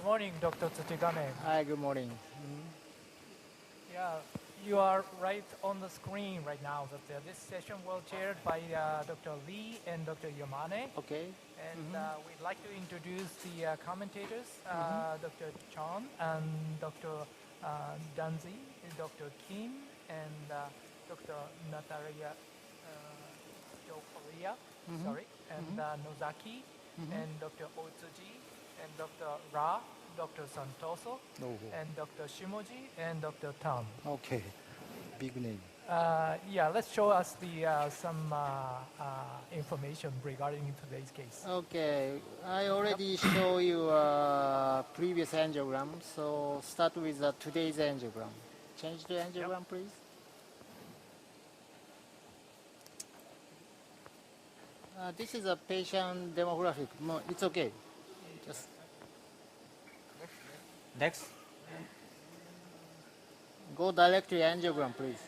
morning, Dr. Tsuchikane. Hi, good morning. Yeah, you are right on the screen right now. That this session was chaired by Dr. Lee and Dr. Yamane. Okay. And we'd like to introduce the commentators, Dr. Chong and Dr. Danzi, Dr. Kim, and Dr. Natarajapillai, sorry, and Nozaki, and Dr. Otsuji, and Dr. Ra, Dr. Santoso, and Dr. Shimoji, and Dr. Tam. Okay, big name. Yeah, let's show us the some information regarding today's case. Okay, I already show you previous angiogram, so start with today's angiogram. Change the angiogram, please. This is a patient demographic. No, it's okay. Just Next. go directly angiogram, please.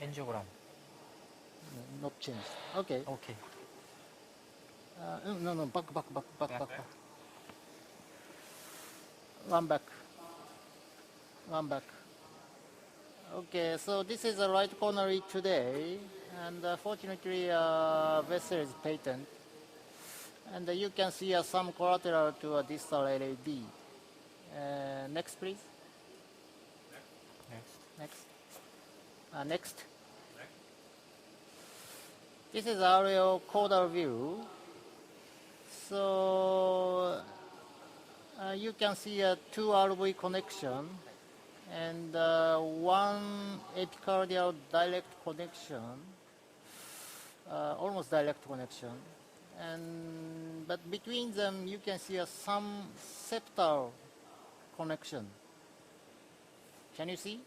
Angiogram. Not change. Okay. Okay. No, back. One back. Okay, so this is the right coronary today, and fortunately, vessel is patent, and you can see some collateral to a distal LAD. Next, please. Next. This is aerial caudal view. So you can see a two RV connection and one epicardial direct connection, almost direct connection. But between them, you can see some septal connection. Can you see?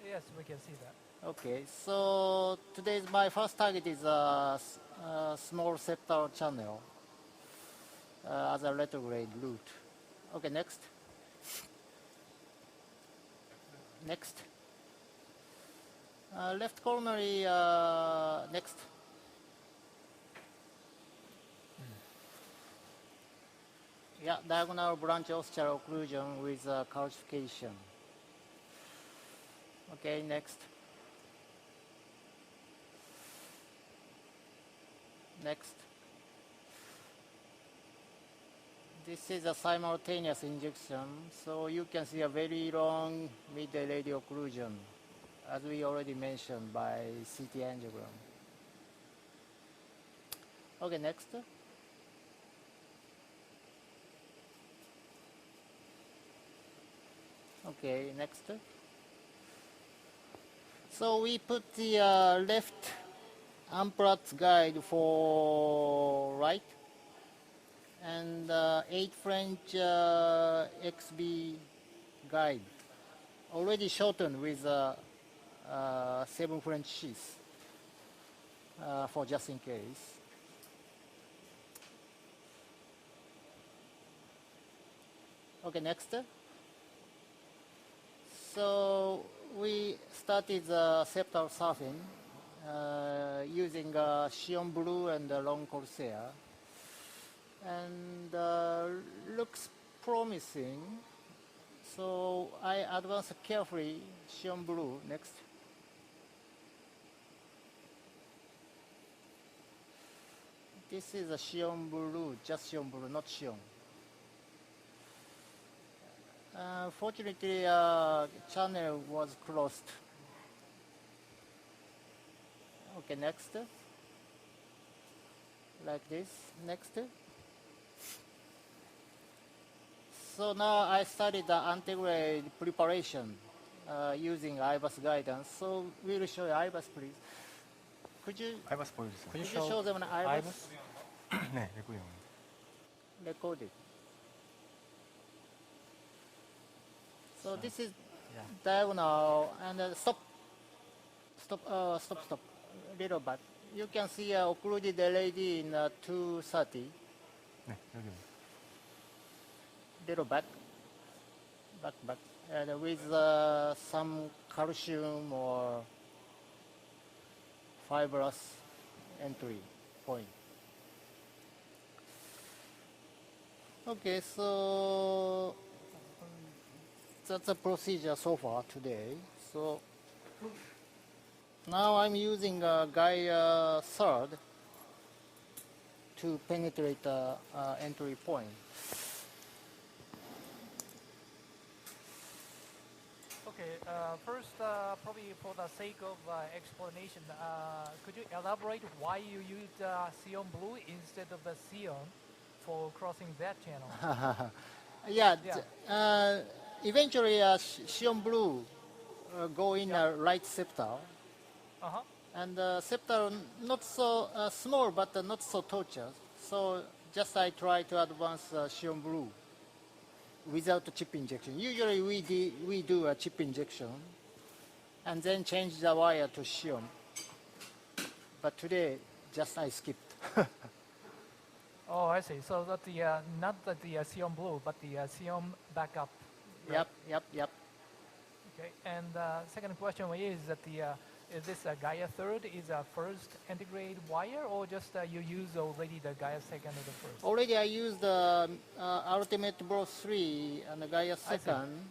Yes, we can see that. Okay, so today's my first target is a small septal channel as a retrograde route. Okay, next. Left coronary, next. Yeah, diagonal branch ostial occlusion with calcification. Okay, next. This is a simultaneous injection, so you can see a very long mid-radial occlusion, as we already mentioned by CT angiogram. Okay, next. Okay, next. So we put the left Amplatz guide for right, and 8 French XB guide, already shortened with 7 French sheaths for just in case. Okay, next. So we started the septal surfing using Sion Blue and Long Corsair, and looks promising. So I advance carefully Sion Blue. Next. This is a Sion Blue, just Sion Blue, not Sion. Fortunately, channel was closed. Okay, next. Like this. Next. So now I started the antegrade preparation using IBUS guidance. So we'll show you IBUS, please. Could you show them an IBUS? 네, 읽고요. Recorded. So this is diagonal, and stop. Little back. You can see occluded LAD in 230. 네, 여기. Little back, and with some calcium or fibrous entry point. Okay, so that's a procedure so far today. So now I'm using Gaia third to penetrate the entry point. Okay, first, probably for the sake of explanation, could you elaborate why you used Seon Blue instead of the Seon for crossing that channel? Yeah, Yeah. Eventually Xion Blue go in Yeah. a right scepter. Uh-huh. And scepter not so small, but not so tortuous. So just I try to advance Xion Blue without a chip injection. Usually we do a chip injection and then change the wire to Xion. But today, just I skipped. Oh, I see. So that the not the Seon Blue, but the Seon backup. Right? Yep. Okay. And second question is that the is this Gaia third is a first integrated wire, or just you use already the Gaia second or the first? Already I used the Ultimate Bro 3 and the Gaia I see. second,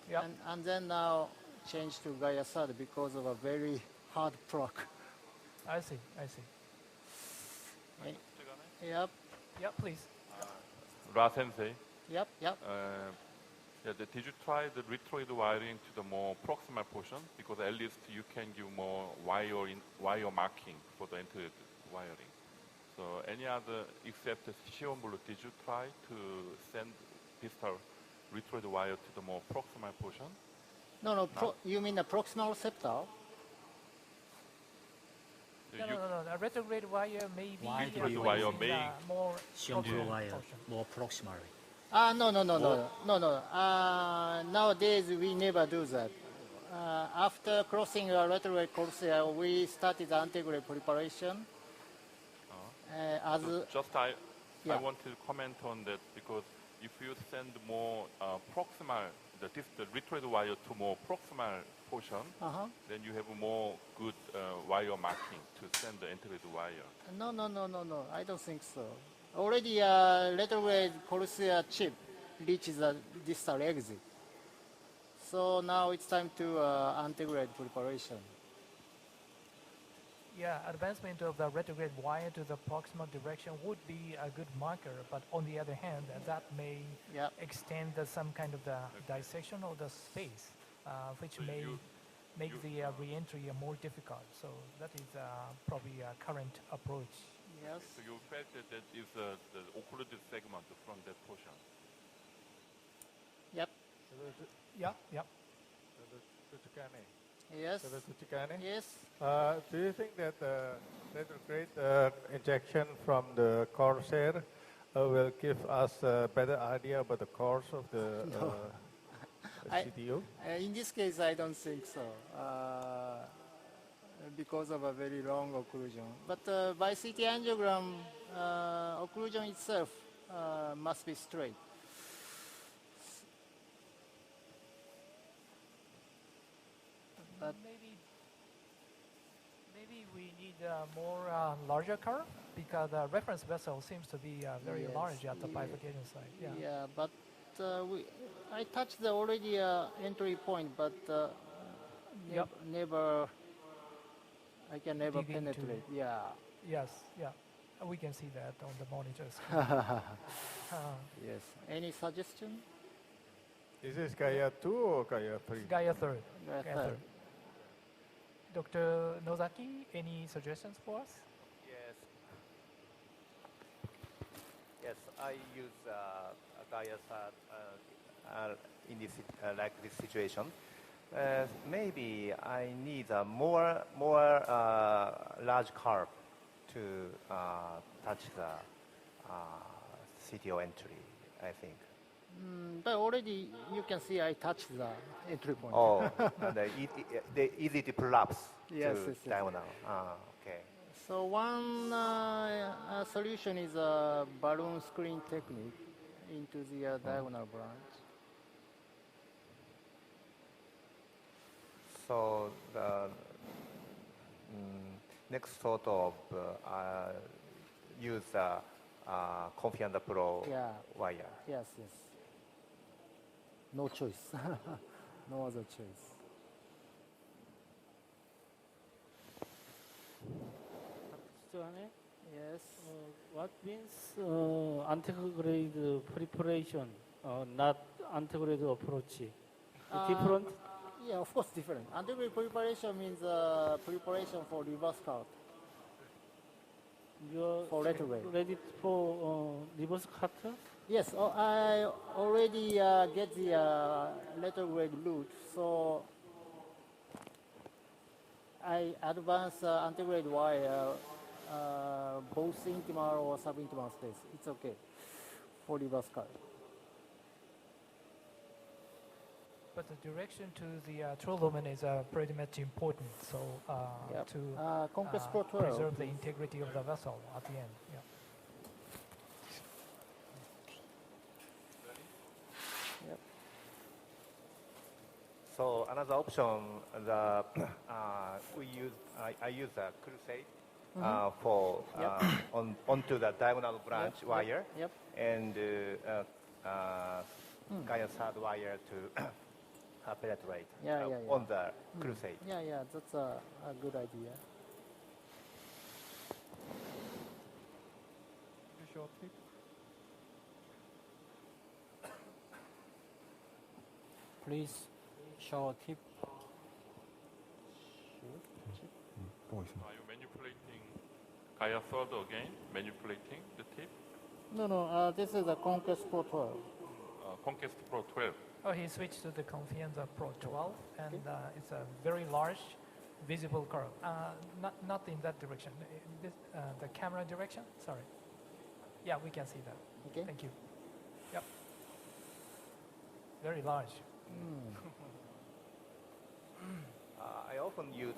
Yep. and then now change to Gaia third because of a very hard proc. I see. Right. Yep. Yep, please. Ra Sensei, Yep. did you try the retroid wiring to the more proximal portion? Because at least you can give more wire marking for the integrated wiring. So any other except the Xion Blue, did you try to send this retroid wire to the more proximal portion? No. You mean the proximal scepter? No. The retrograde wire may be Wide placed in wire the may- more Seon Blue proximal wire portion. more proximally. No. Nowadays we never do that. After crossing a retrograde corsair, we started the antegrade preparation. I Yeah. want to comment on that because if you send more proximal, the retroid wire to more proximal portion, then you have more good wire marking to send the integrated wire. No. I don't think so. Already retrograde corsair chip reaches a distal exit. So now it's time to antegrade preparation. Yeah, advancement of the retrograde wire to the proximal direction would be a good marker, but on the other hand, that may Yep. extend some kind of the dissection of the space, which So may you- make the re-entry more difficult. So that is probably a current approach. Yes. So you felt that is the occluded segment from that portion. Yep. Yeah. Tsuchikane. Yes. Tsuchikane. Yes. Do you think that retrograde injection from the Corsair will give us a better idea about the course of the CTO? In this case, I don't think so, because of a very long occlusion. But by CT angiogram, occlusion itself must be straight. But maybe we need more larger curve because the reference vessel seems to be very Yes, large at the yeah. bifurcation site. yeah, but I touched the already entry point, but Yep. never. I can never Dig into- penetrate. Yeah. Yes. We can see that on the monitor screen. Yes. Any suggestion? Is this Gaia 2 or Gaia 3? Gaia third. Gaia Gaia third. third. Dr. Nozaki, any suggestions for us? Yes, I use Gaia in this like this situation. Maybe I need a more large curve to touch the CTO entry, I think. But already you can see I touched the entry point. Oh, and the easy to prolapse Yes, to yes. diagonal. Okay. So one solution is a balloon screen technique into the diagonal branch. So the next sort of use Confiance Pro Yeah. wire. Yes, yes. No choice. No other choice. Yes. What means anti-grade preparation, not anti-grade approach? Different? Yeah, of course, different. Undergrade preparation means preparation for reverse cut. You're For retrograde. ready for reverse cutter? Yes, I already get the retrograde route, so I advance antegrade wire both intimal or subintimal space. It's okay for reverse cut. But the direction to the true lumen is pretty much important. So Yep. to Compress Pro 12. preserve the integrity of the vessel at the end. Yeah. Yep. So another option, the I use a crusade for onto the diagonal branch Yep, wire Yep. and Gaia third wire to penetrate Yeah, yeah, yeah. on the crusade. Yeah, yeah, that's a good idea. Please show tip. Are 보고 있습니다. you manipulating Gaia third again? Manipulating the tip? No, this is a Conquest Pro 12. Conquest Pro 12. Oh, he switched to the Confianza Pro 12, and it's a very large, visible curve. Not in that direction. The camera direction. Sorry. Yeah, we can see that. Okay. Thank you. Yep. Very large. I often use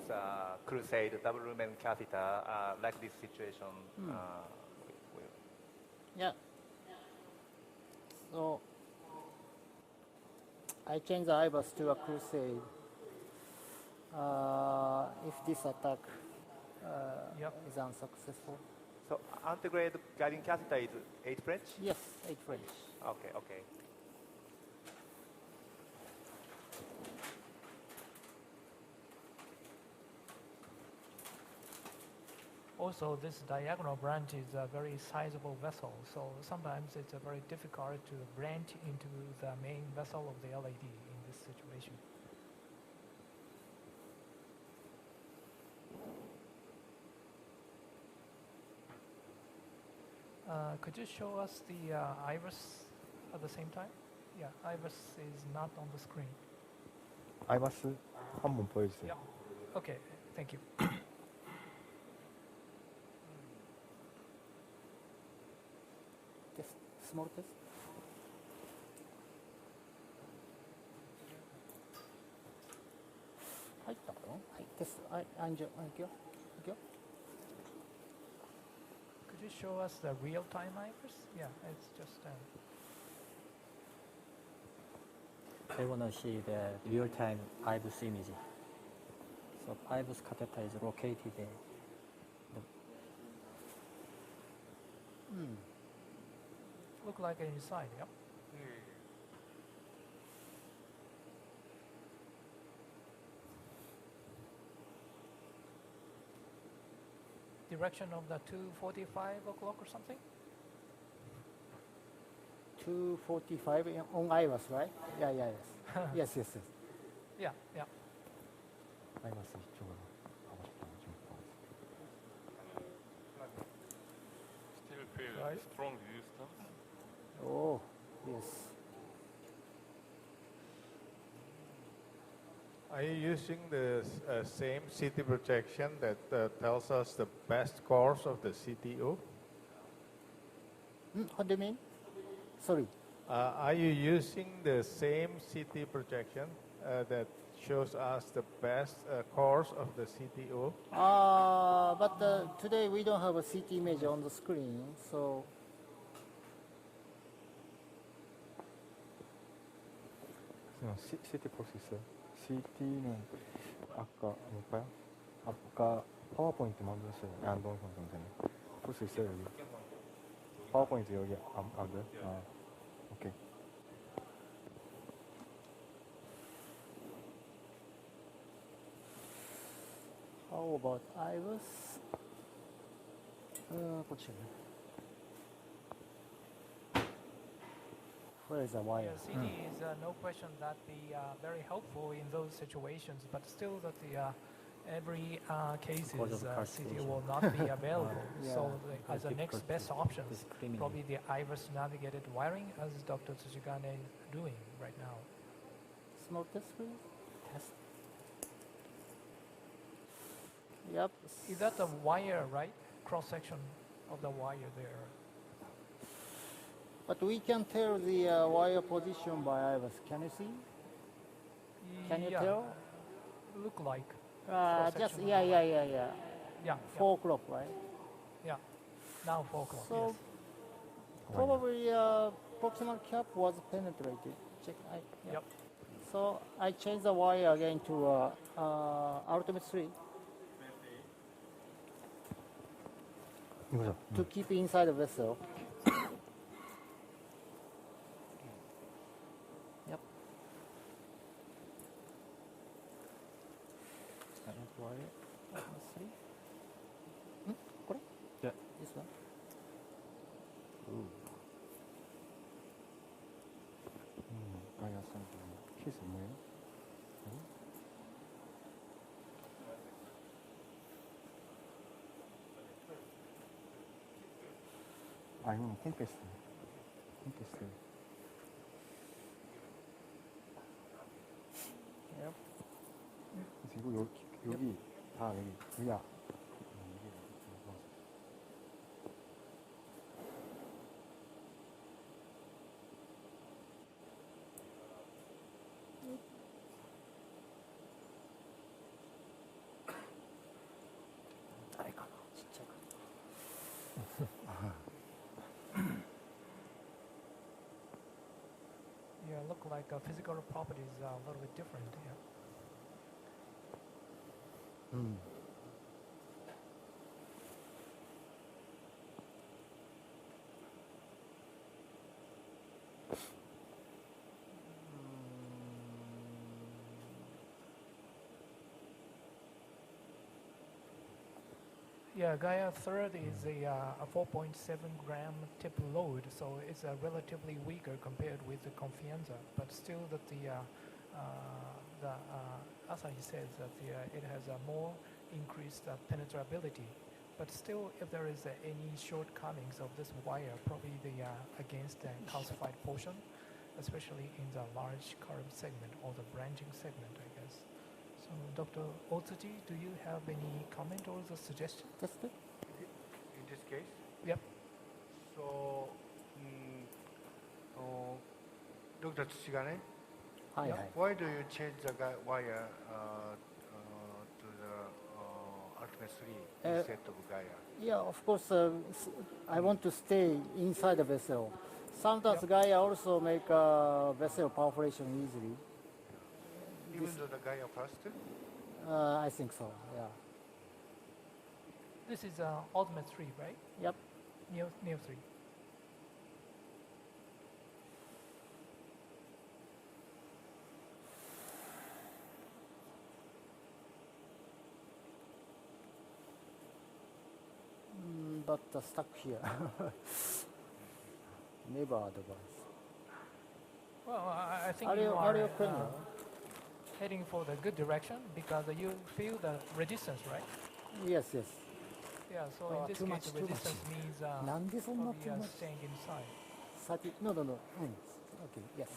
crusade double lumen catheter like this situation. Yeah. So I change the IBUS to a crusade. If this attack is unsuccessful. So antegrade guiding catheter is 8 French? Yes, 8 French. Okay. Also, this diagonal branch is a very sizable vessel, so sometimes it's very difficult to branch into the main vessel of the LED in this situation. Could you show us the iris at the same time? Yeah, iris is not on the screen. 아이마스 한번 보여주세요. Yeah. Okay, thank you. Test, small test. Test. Could you show us the real-time iris? Yeah, it's just. I want to see the real-time IBUS image. So IBUS catheter is located there. Look like inside, yep. Direction of the 2:45 o'clock or something? 245 on IBUS, right? Yeah, yes. yes. Yeah. 아이마스 이쪽으로 가고 싶다고 좀 보겠습니다. Still feel Right. strong resistance. Oh, yes. Are you using the same CT projection that tells us the best course of the CTO? What do you mean? Sorry. Are you using the same CT projection that shows us the best course of the CTO? But today we don't have a CT image on the screen, so CT 볼 수 있어요? CT는 아까 볼까요? 아까 파워포인트 만들었어요. 안동성 선생님. 볼 수 있어요 여기? 파워포인트 여기 안 돼요? 아, 오케이. How about IVUS? こっちね。Where is the wire? Yeah, CD is no question that be very helpful in those situations, but still that every cases Because of the CD calculation. will not be available. Yeah. So as a next Difficult best to option, discriminate. probably the IVUS navigated wiring, as Dr. Tsuchikane is doing right now. Small test, please. Test. Yep. Is that the wire, right? Cross section of the wire there. But we can tell the wire position by IVUS. Can you see? Can you Yeah, tell? Look like. Just Cross-section. yeah. Yeah. 4 o'clock, right? Yeah. Now 4 o'clock. So Yes. probably proximal cap was penetrated. Check. Yep. So I changed the wire again to ultimate 3 이거죠. to keep inside the vessel. Yep. Wire ultimate 3. これ? Yeah. This one. 가야 선 케이스 뭐예요? 아, 이건 콤패스. Yep. 그래서 이거 여기 다 여기야. Yeah, look like physical properties are a little bit different. Yeah. Yeah, Gaia third is a 4.7 gram tip load, so it's relatively weaker compared with the Confianza. But still, that Asahi says that it has a more increased penetrability. But still, if there is any shortcomings of this wire, probably against the calcified portion, especially in the large curve segment or the branching segment, I guess. So, Dr. Otsuji, do you have any comment or the suggestion? Test it. In this case? Yep. So, Dr. Tsuchikane, Hi, Yep. hi. why do you change the wire to the Ultimate 3 instead of Gaia? Yeah, of course, I want to stay inside the vessel. Sometimes Yep. Gaia also make vessel perforation easily. Even though the Gaia first? I think so, yeah. This is Ultimate 3, right? Yep. Neo 3. But stuck here. Never advise. Well, I think Are you you are criminal? heading for the good direction because you feel the resistance, right? Yes. Yeah, so Oh, in this too case, much, the too much. resistance means なんでそんな probably too much? staying inside. 30, no. Okay, yes.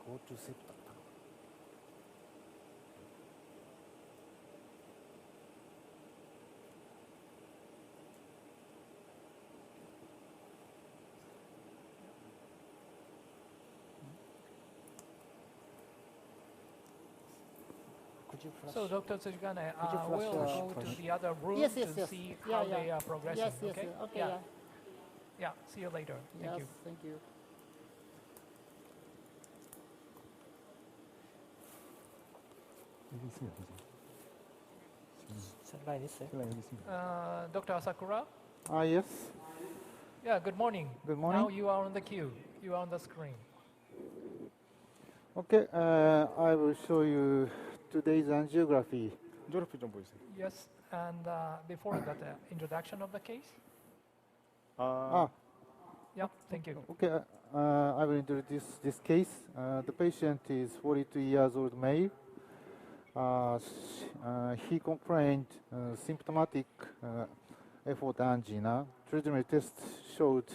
Go to sleep. could you flash? So, Dr. Tsuchikane, Could you flash we'll the go to question? the other room Yes, yes, to yes. see Yeah, how yeah. they are progressing. Yes, yes, Okay. yes. Okay, Yeah. yeah. Yeah. See you later. Thank Yes, you. thank you. 셀 라인 있어요? Dr. Asakura. Yes. Yeah. Good morning. Good morning. Now you are on the queue. You are on the screen. Okay, I will show you today's angiography. 안지오그래피 좀 보여주세요. Yes. And before that, introduction of the case. Yeah. Thank you. Okay, I will introduce this case. The patient is 42 years old male. He complained symptomatic effort angina. Treatment test showed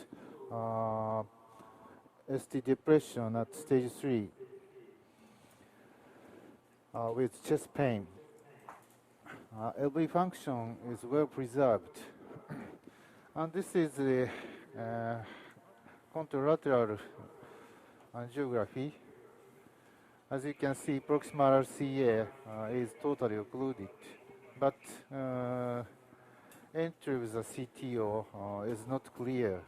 ST depression at stage 3 with chest pain. LV function is well preserved. And this is the contralateral angiography. As you can see, proximal RCA is totally occluded, but entry with the CTO is not clear.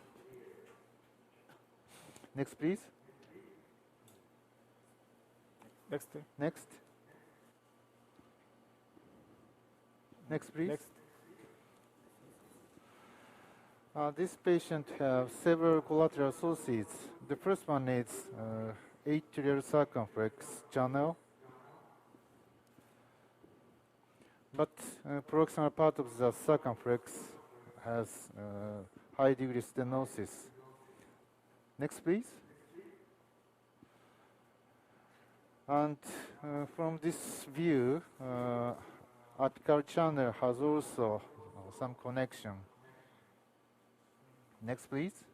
Next, please. Next. Next. Next, please. Next. This patient has several collateral sources. The first one is atrial circumflex channel, but proximal part of the circumflex has high degree stenosis. Next, please. And from this view, apical channel has also some connection. Next, please.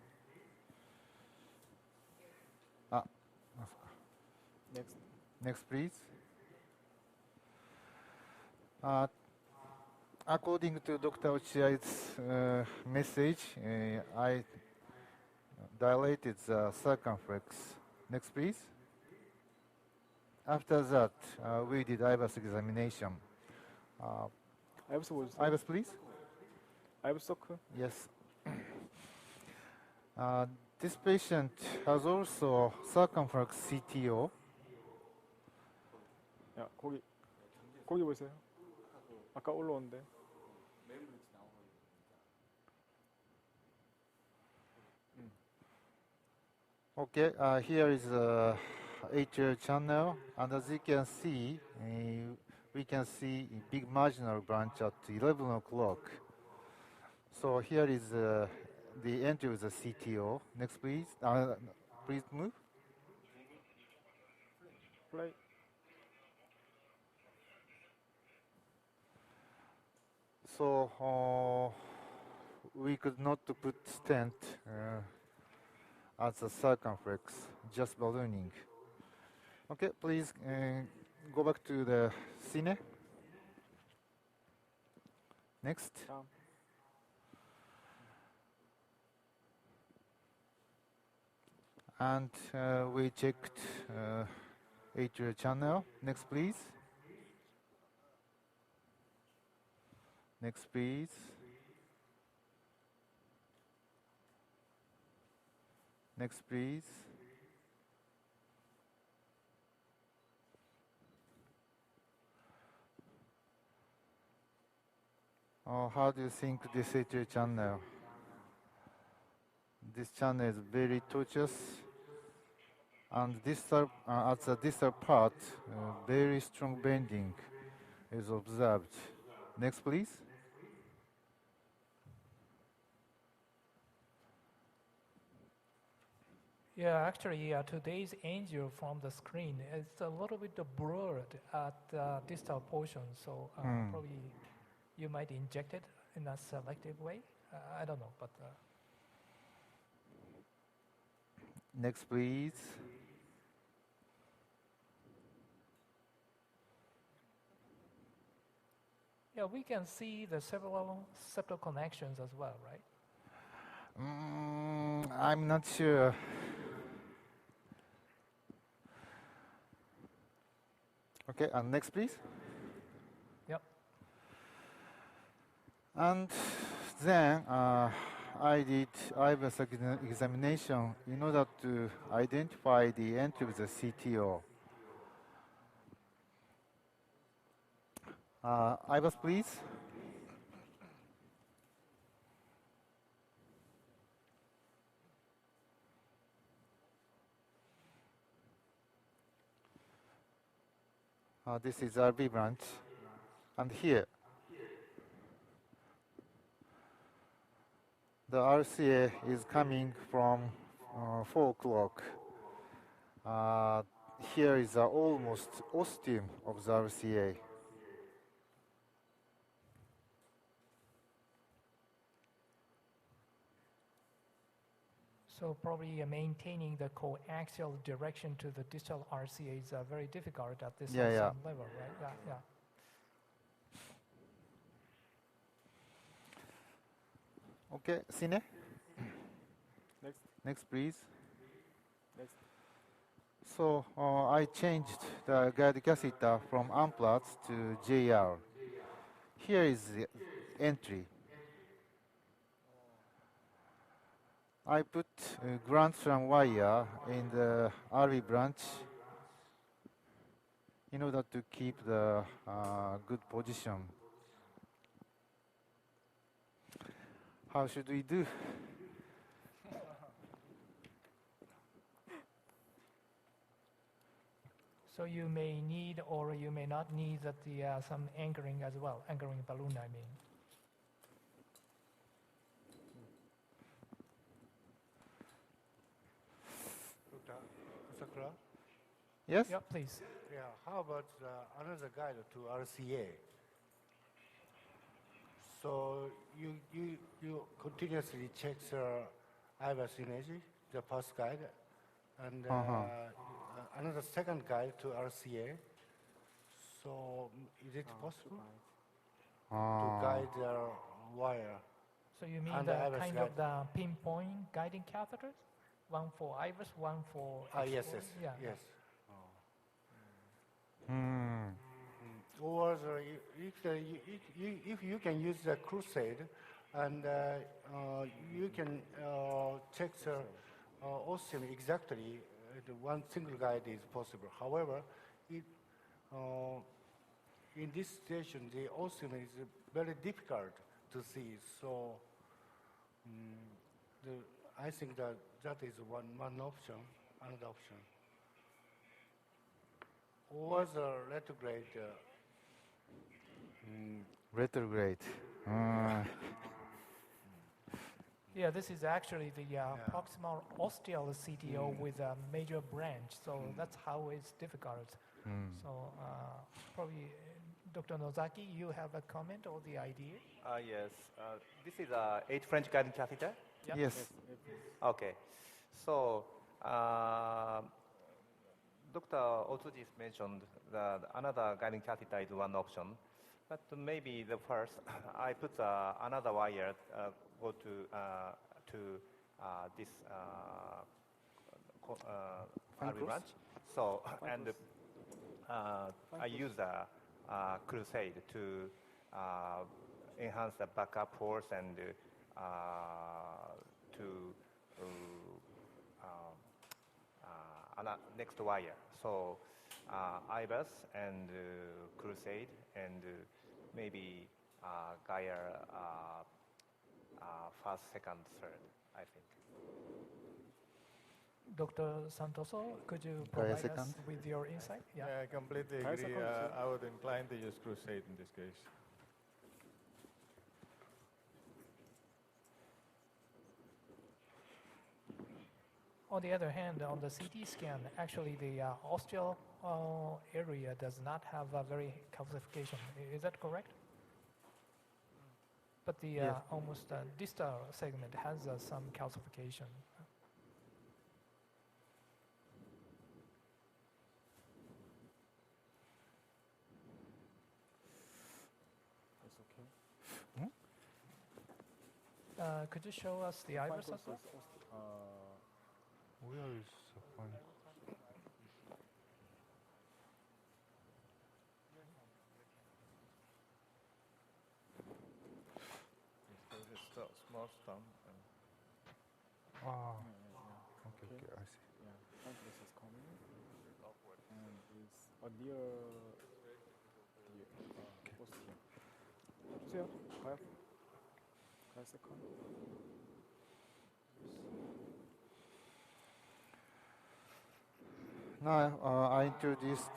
Next. Next, please. According to Dr. Ochiai's message, I dilated the circumflex. Next, please. After that, we did IVUS examination. IVUS 보여주세요. IVUS, please. IVUS 서클. Yes. This patient has also circumflex CTO. 야, 거기 보세요. 아까 올라온데. Okay, here is the atrial channel, and as you can see, we can see a big marginal branch at 11 o'clock. So here is the entry with the CTO. Next, please. Please move. 플레이. So we could not put stent at the circumflex, just ballooning. Okay, please go back to the cine. Next. And we checked atrial channel. Next, please. Next, please. Next, please. How do you think this atrial channel? This channel is very tortuous, and at the distal part, very strong bending is observed. Next, please. Yeah, actually, today's angio from the screen is a little bit blurred at the distal portion, so probably you might inject it in a selective way. I don't know, but. Next, please. Yeah, we can see the several septal connections as well, right? I'm not sure. Okay, and next, please. And then I did IBIS examination in order to identify the entry of the CTO. IBIS, please. This is RB branch. And here, the RCA is coming from 4 o'clock. Here is almost ostium of the RCA. So probably maintaining the coaxial direction to the distal RCA is very difficult at this level, right? Yeah. Okay, Cine. Next, please. Next. So I changed the guide catheter from Amplatz to JR. Here is the entry. I put ground strand wire in the RV branch in order to keep the good position. How should we do? So you may need or you may not need some anchoring as well, anchoring balloon, I mean. Asakura? Yes? Yeah, please. Yeah, how about another guide to RCA? So you continuously check the IBIS image, the first guide, and another second guide to RCA. So is it possible to guide the wire? So you mean And the IBIS kind guide. of the pinpoint guiding catheters? One for IBIS, one for Yes, Etsuo? yes, Yeah. yes. Hmm. Or if you can use the crusade, and you can check the ostium exactly, the one single guide is possible. However, in this station, the ostium is very difficult to see. So I think that is one option, another option. Or the retrograde. Retrograde. Yeah, this is actually the proximal ostial CTO with a major branch, so that's how it's difficult. So probably, Dr. Nozaki, you have a comment or the idea? Yes. This is a 8 French guiding catheter. Yeah. Yes. Okay. So, Dr. Otsuji mentioned that another guiding catheter is one option, but maybe the first, I put another wire go to this RV branch. So, and I use a crusade to enhance the backup force and to next wire. So IBIS and crusade and maybe Gaia first, second, third, I think. Dr. Santoso, could you Gaia provide us second? with your insight? Yeah, I completely agree. I would incline to use crusade in this case. On the other hand, on the CT scan, actually the ostial area does not have a very calcification. Is that correct? But the almost distal segment has some calcification. Could you show us the iris as well? Where is the point? stump. Ah, okay, okay, I see. Yeah, countless is coming. And is near the post here. 주세요. 가요. 가요 세컨. Now I introduced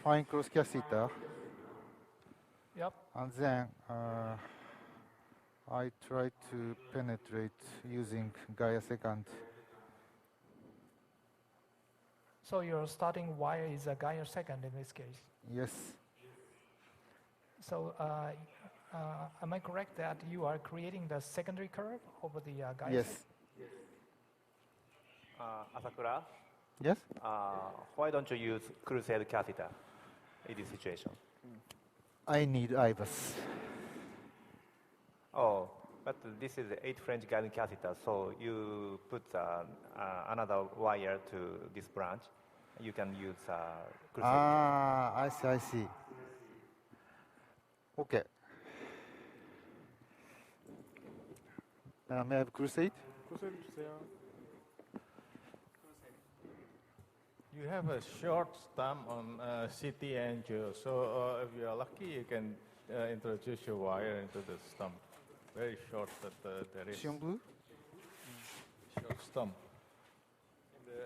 fine cross catheter, Yep. and then I tried to penetrate using Gaia second. So your starting wire is a Gaia second in this case. Yes, So am I correct that you are creating the secondary curve over the Gaia yes, second? Asakura, yes. why don't you use crusade catheter in this situation? I need IVUS. Oh, but this is 8 French guiding catheter, so you put another wire to this branch. You can use crusade. Ah, I see, I see. Okay. May I have crusade? 크루세이드 주세요. You have a short stump on CT angio, so if you are lucky, you can introduce your wire into the stump. Very short, but there is Sion blue? short stump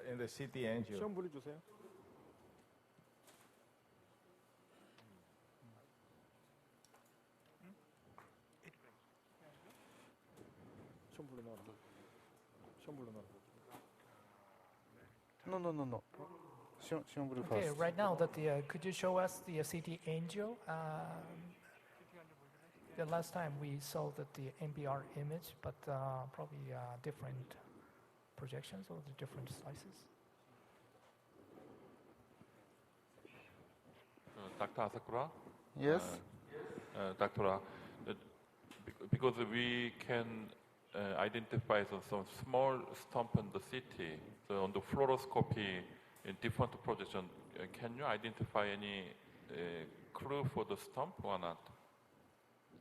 in the CT angio. 시험 분리 주세요. 시험 분리 넣어라. 시험 분리 넣어라. No. Sion blue Okay, first. right now that could you show us the CT angio? The last time we saw that the NPR image, but probably different projections or the different slices. Dr. Asakura? Yes. Dr. Because we can identify some small stump in the city, so on the fluoroscopy in different projection, can you identify any clue for the stump or not?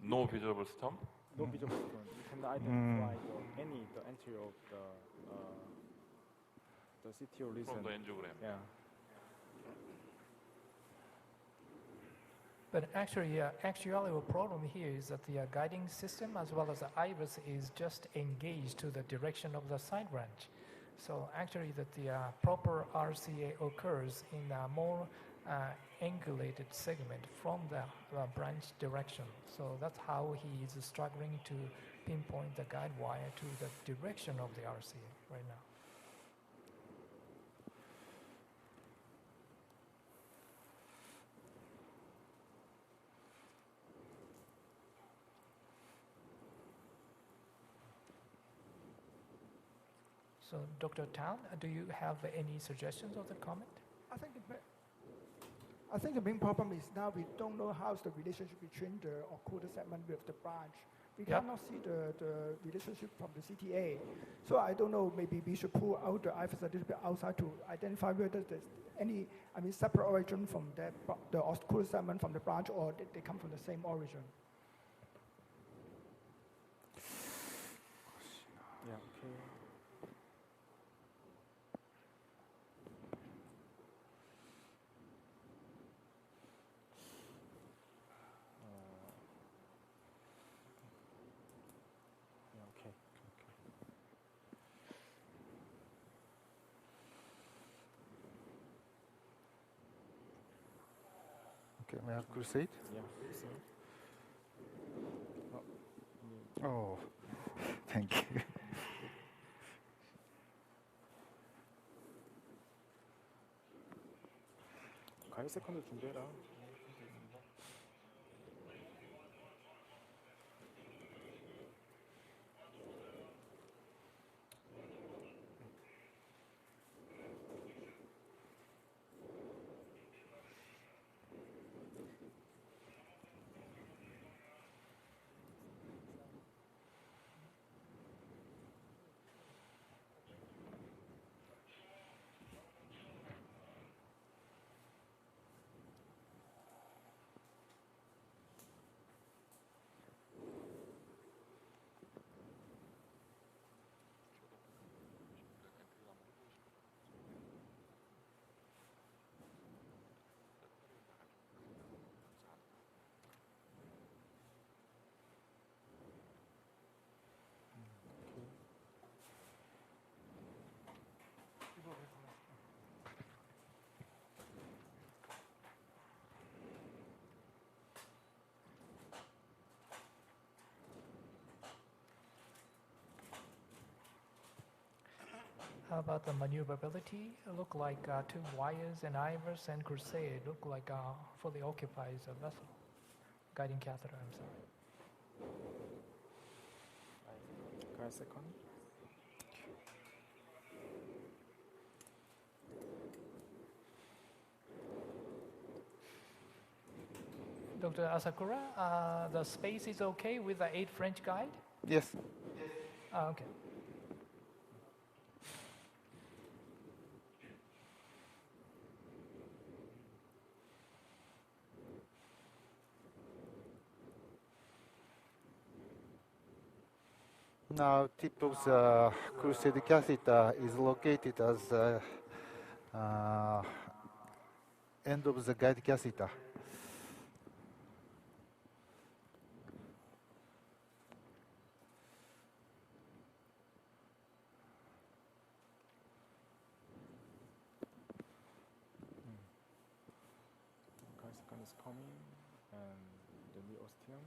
No visible stump? No visible stump. You can identify the entry of the CTO listen. From the angiogram. Yeah. But actually, actually the problem here is that the guiding system as well as the IVUS is just engaged to the direction of the side branch. So actually that the proper RCA occurs in a more angulated segment from the branch direction. So that's how he is struggling to pinpoint the guide wire to the direction of the RCA right now. So, Dr. Tan, do you have any suggestions of the comment? I think the main problem is now we don't know how's the relationship between the occluded segment with the branch. We Yep. cannot see the relationship from the CTA. So I don't know, maybe we should pull out the IVUS a little bit outside to identify whether there's any, separate origin from the occluded segment from the branch, or they come from the same origin. Yeah. Okay. Okay. Okay, may I have crusade? Yeah. So, Oh, thank you. 가요 세컨드 준비해라. about the maneuverability, it look like two wires and Ivers and Crusade look like fully occupies a vessel. Guiding catheter, I'm sorry. Guy second. Dr. Asakura, the space is okay with the 8 French guide? Yes. Okay. Now, tip of the Crusade catheter is located as end of the guide catheter. Guy second is coming, and the new ostium.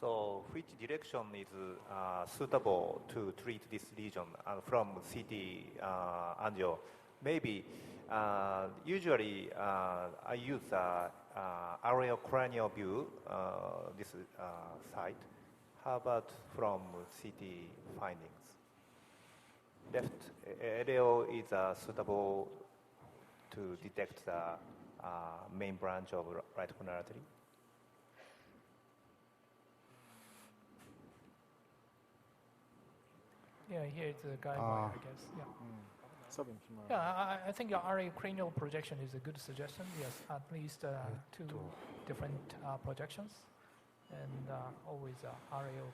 So which direction is suitable to treat this lesion from CT angio? Maybe usually I use areocranial view, this site. How about from CT findings? Left areal is suitable to detect the main branch of right coronary artery. Yeah, here it's a guide wire, I guess. Yeah. Yeah, I think your cranial projection is a good suggestion. Yes, at least 2 different projections, and always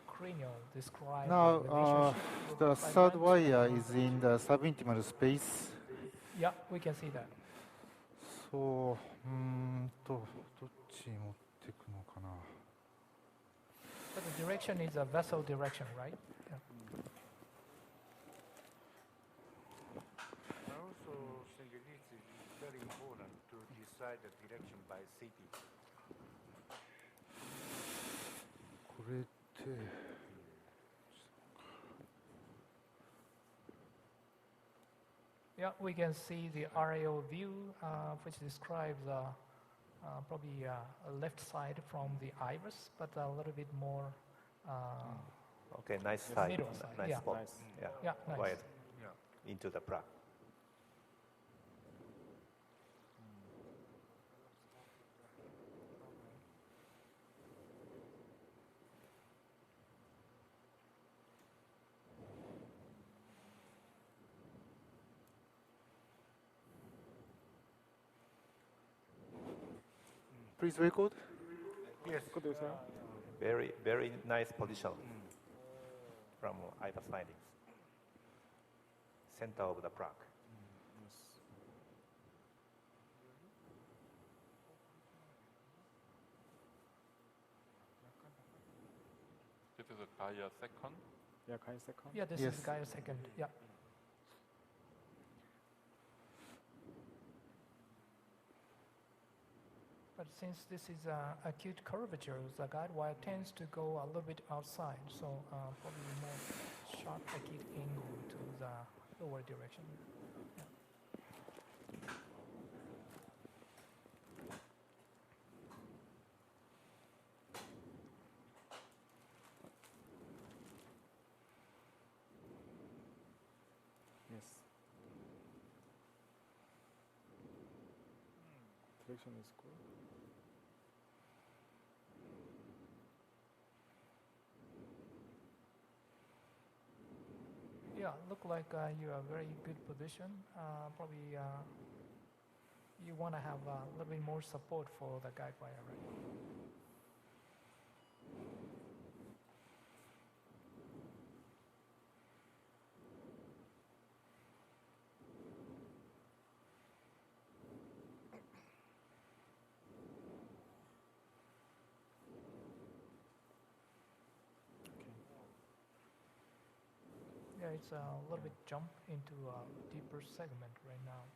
cranial describe Now, the relationship. the third wire is in the subintimal space. Yeah, we can see that. So, どっち持っていくのかな? But the direction is a vessel direction, right? Yeah. I also think it is very important to decide the direction by city. これって Yeah, we can see the RAO view, which describes probably a left side from the iris, but a little bit more. Okay, nice side, middle side. nice Yeah. spot. Yeah, nice. Wide into the plaque. Please record. Yes. Very, very nice position from IVAS findings. Center of the plaque. This is a Gaia second. Yeah, Gaia second. Yeah, this is Gaia second. Yeah. But since this is acute curvature, the guide wire tends to go a little bit outside, so probably more sharp acute angle to the lower direction. Yeah. Yes. Direction is good. Yeah, look like you are very good position. Probably you want to have a little bit more support for the guide wire, right? it's a little bit jump into a deeper segment right now.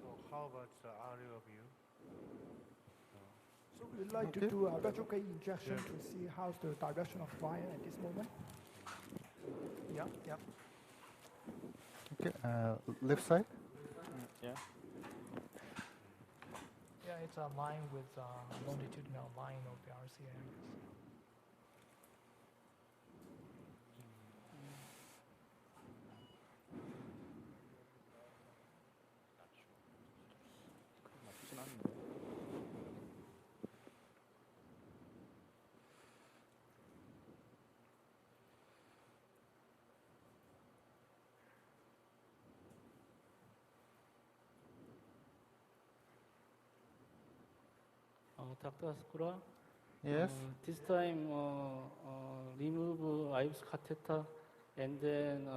So how about the audio view? So we'd like to do a retrograde injection to see how's the direction of wire at this moment. Yeah, yeah. Okay, left side. Yeah. Yeah, it's aligned with longitudinal line of the RCA. 나쁘진 않은데. Dr. Asakura? Yes. This time, remove IVUS catheter and then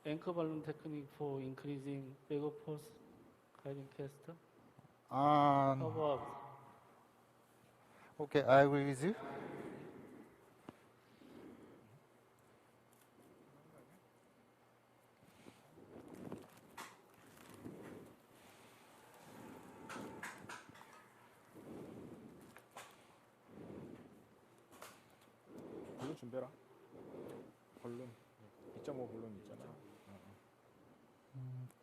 anchor balloon technique for increasing backup force guiding caster. How about? Okay, I agree with you. 볼륨 준비해라. 볼륨 2.5 볼륨 있잖아.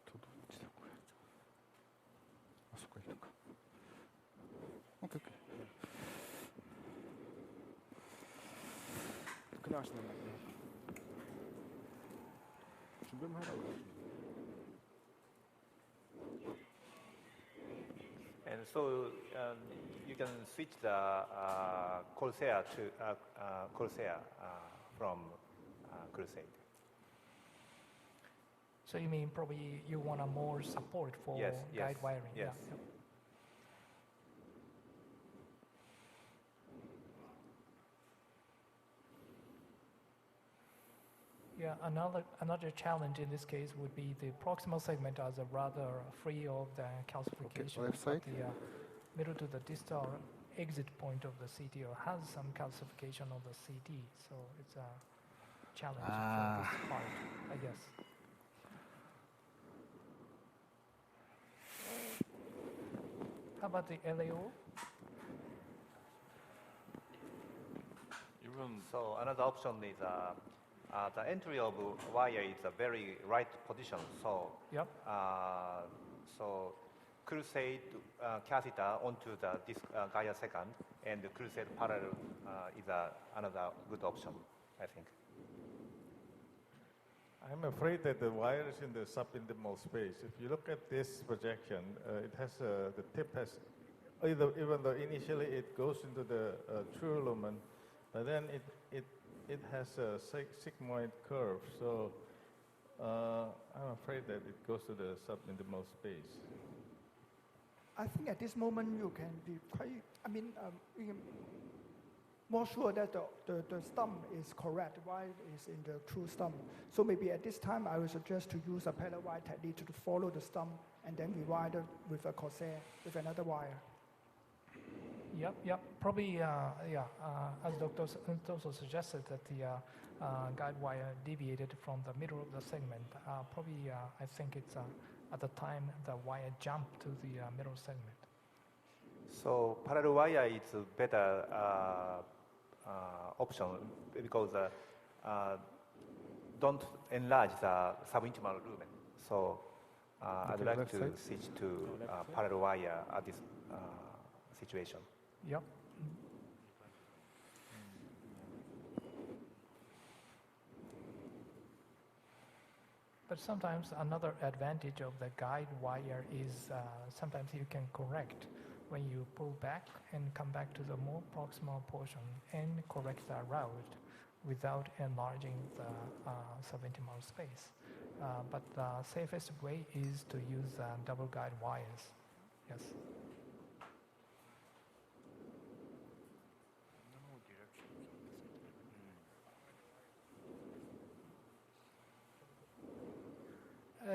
저도 지나고 해야죠. 아,そっか, 이럴까. 오케이, 오케이. 그냥 하시는 거야. 준비만 해라. And so you can switch the Corsair to Corsair from Crusade. So you mean probably you want a more support for guide wiring? Yes. Yeah. Yeah, another challenge in this case would be the proximal segment as a rather free of the calcification. Okay, left side. But the middle to the distal exit point of the CTO has some calcification of the CD, so it's a challenge for this part, I guess. How about the LAO? So another option is the entry of wire is a very right position. So so Crusade catheter onto the disc Gaia second, and the Crusade parallel is another good option, I think. I'm afraid that the wire is in the subintimal space. If you look at this projection, it has the tip has even though initially it goes into the true lumen, but then it has a sigmoid curve. So I'm afraid that it goes to the subintimal space. I think at this moment you can be quite, more sure that the stump is correct, why is in the true stump. So maybe at this time I would suggest to use a parallel wire technique to follow the stump and then rewire it with a Corsair, with another wire. Yep. Probably, as Dr. Santoso suggested that the guide wire deviated from the middle of the segment. Probably, I think it's at the time the wire jumped to the middle segment. So parallel wire is a better option because don't enlarge the subintimal lumen. So I'd like to switch to parallel wire at this situation. Yep. But sometimes another advantage of the guide wire is sometimes you can correct when you pull back and come back to the more proximal portion and correct the route without enlarging the subintimal space. But the safest way is to use double guide wires. Yes.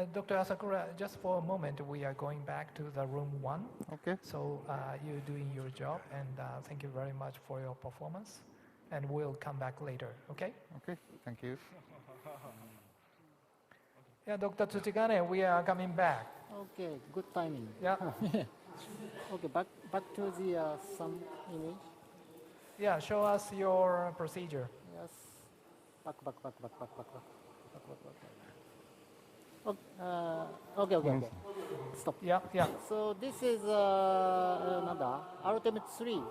Dr. Asakura, just for a moment, we are going back to the room 1. Okay. So you're doing your job, and thank you very much for your performance. And we'll come back later, okay? Okay. Thank you. Yeah, Dr. Tsuchikane, we are coming back. Okay, good timing. Yeah. Okay, back to the some image. Yeah, show us your procedure. Yes. Back. Okay. Stop. Yeah. So this is another Ultimate 3.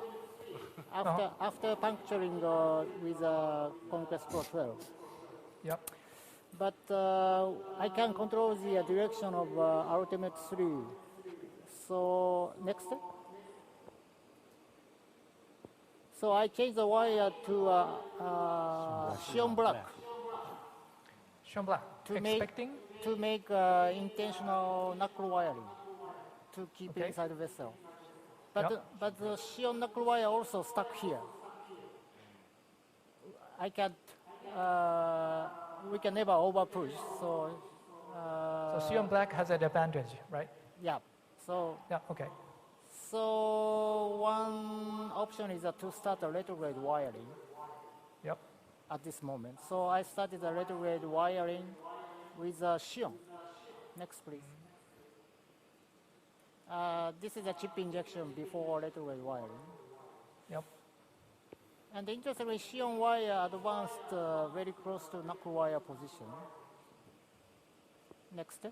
After puncturing with Conquest Pro 12. Yep. But I can control the direction of Ultimate 3. So next. So I change the wire to Xion black. Xion black. To make intentional knuckle wiring to keep inside the vessel. But the Xion knuckle wire also stuck here. We can never over push. So Xion black has an advantage, right? Yeah. Okay. So one option is to start a retrograde wiring. Yep. At this moment. So I started the retrograde wiring with Xion. Next, please. This is a chip injection before retrograde wiring. Yep. And interestingly, Xion wire advanced very close to knuckle wire position. Next.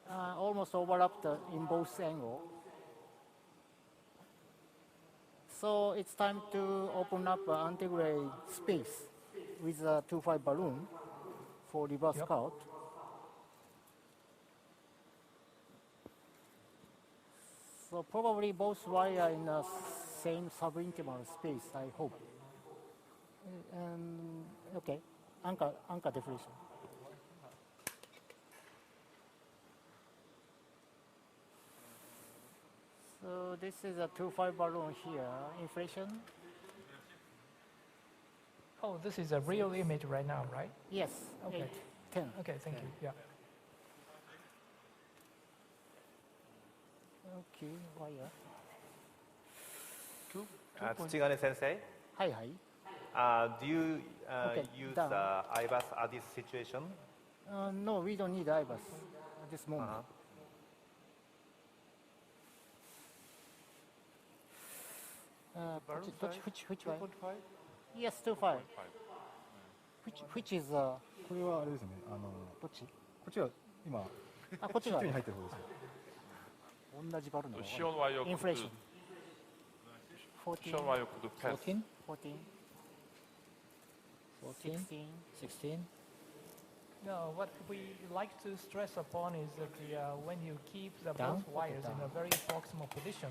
Almost overlapped in both angles. So it's time to open up anti-gray space with a 2.5 balloon for reverse cut. So probably both wire in the same subintimal space, I hope. Okay, anchor deflation. So this is a 2.5 balloon here, inflation. Oh, this is a real image right now, right? Yes, okay. 10. Okay, thank you, yeah. Okay, wire. Tsuchikane sensei? Hi. Do you use IBUS at this situation? No, we don't need IBUS at this moment. Which one? 2.5? Yes, 2.5. Which is これはあれですね。どっち？こっちは今こっちがに入ってる方です。同じバルーン。Xion wire could インフレーション。Xion wire could pass. 16. No, what we like to stress upon is that when you keep the both wires in a very proximal position,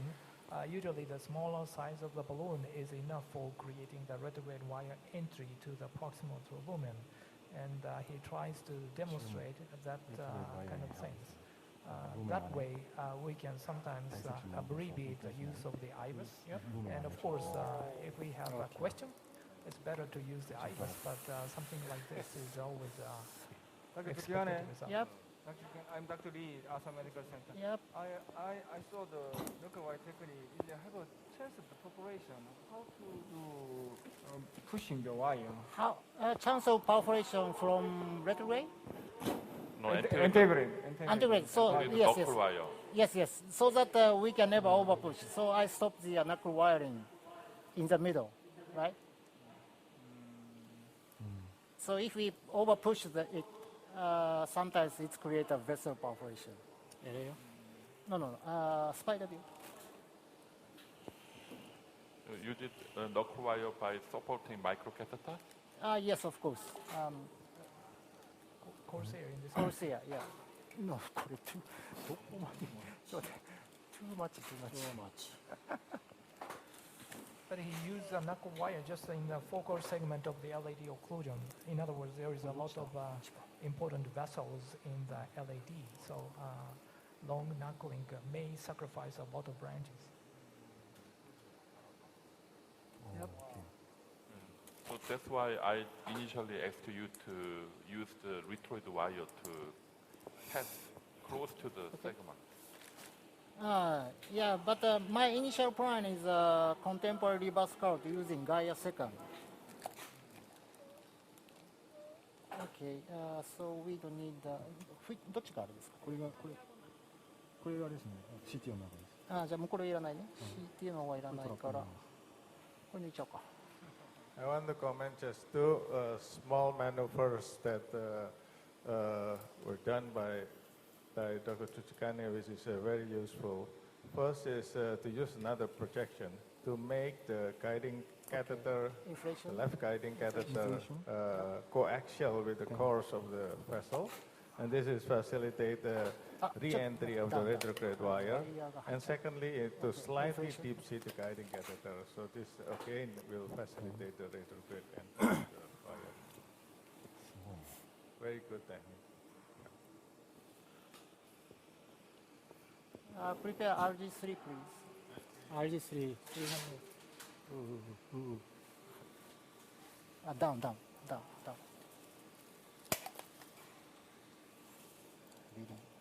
usually the smaller size of the balloon is enough for creating the retrograde wire entry to the proximal lumen. And he tries to demonstrate that kind of things. That way, we can sometimes abbreviate the use of the IBUS. And of course, if we have a question, it's better to use the IBUS, but something like this is always Dr. expected Tsuchikane. result. Yep. I'm Dr. Lee, Asan Medical Center. Yep. I saw the local wire technique. If you have a chance of the perforation, how to do pushing the wire? How chance of perforation from retrograde? No, Antegrade. So yes. So that we can never overpush. So I stopped the knuckle wiring in the middle, right? So if we overpush it, sometimes it creates a vessel perforation. No. Spider view. You did knuckle wire by supporting microcatheter? Yes, of course. Corsair in this Corsair, yeah. No, too much. But he used a knuckle wire just in the focal segment of the LAD occlusion. In other words, there is a lot of important vessels in the LAD, so long knuckling may sacrifice a lot of branches. Yep. So So that's why I initially asked you to use the retroid wire to pass close to the segment. Yeah, but my initial plan is contemporary reverse curve using Gaia second. Okay, so we don't need the... どっちがあれですか？これがあれですね。CTO の中です。じゃあもうこれいらないね。CT の方はいらないから、これ抜いちゃおうか。I want to comment just two small maneuvers that were done by Dr. Tsuchikane, which is very useful. First is to use another projection to make the guiding catheter, the left guiding catheter, coaxial with the course of the vessel. And this is facilitate the re-entry of the retrograde wire. And secondly, to slightly deep sea the guiding catheter. So this again will facilitate the retrograde entry of the wire. Very good technique. Prepare RG3, please. RG3. 300. Down.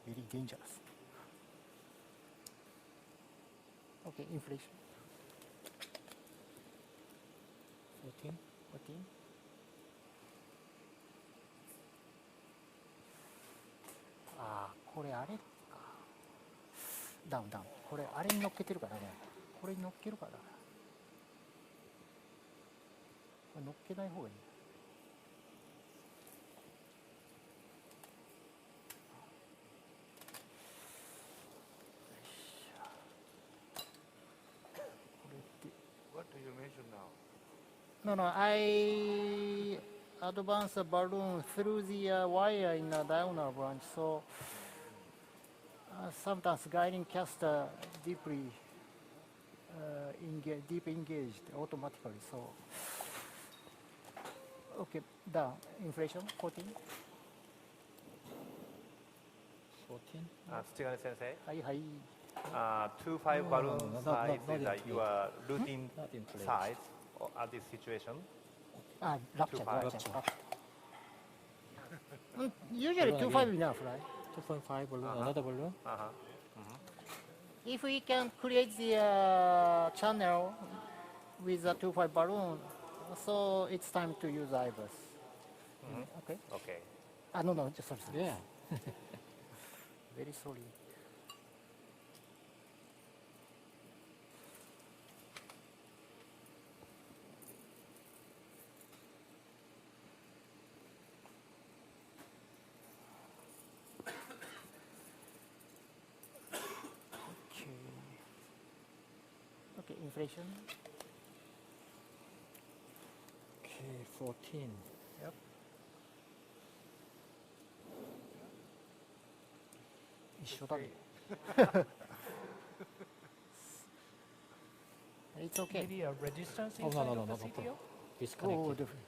Very dangerous. Okay, inflation. 14. Ah, これあれか。ダウン。これあれに乗っけてるからね。これに乗っけるから。これ乗っけない方がいい。What do you measure now? No, I advance the balloon through the wire in a diagonal branch, so sometimes guiding caster deeply deep engaged automatically. So, okay, down. Inflation 14. 14. Tsuchikane sensei. はい。 2.5 balloon size not is in your routine Not in place. size at this situation. Rupture. 2.5. Usually 2.5 enough, right? 2.5 balloon, another balloon. If we can create the channel with a 2.5 balloon, so it's time to use IBUS. Okay? Okay. No, just sorry. Yeah. Very sorry. Okay, inflation. Okay, 14. Yep. It's okay. Maybe a resistance Oh, inside no, of the no. CTO? Disconnected. Different.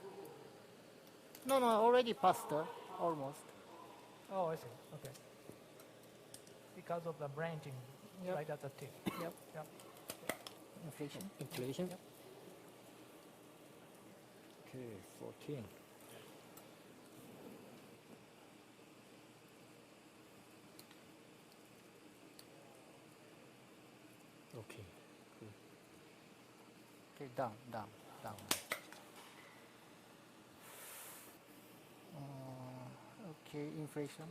No, already passed, almost. Oh, I see. Okay. Because of the branching right at the tip. Yep. Inflation. Yep. Okay, 14. Okay. Good. Okay, down. Okay, inflation.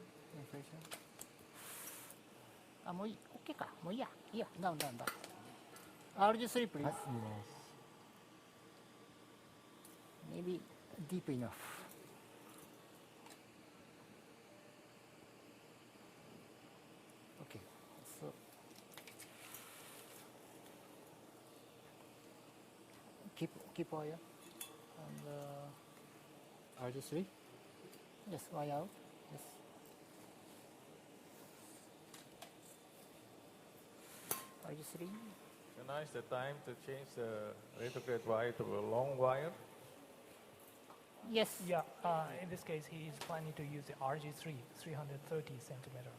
もういい。OK か。もういいや。down. RG3, please. Maybe deep enough. Okay, so keep wire and RG3? yes, wire out. Yes. RG3. Now is the time to change the retrograde wire to a long wire. Yes. Yeah, in this case, he is planning to use the RG3, 330 centimeter.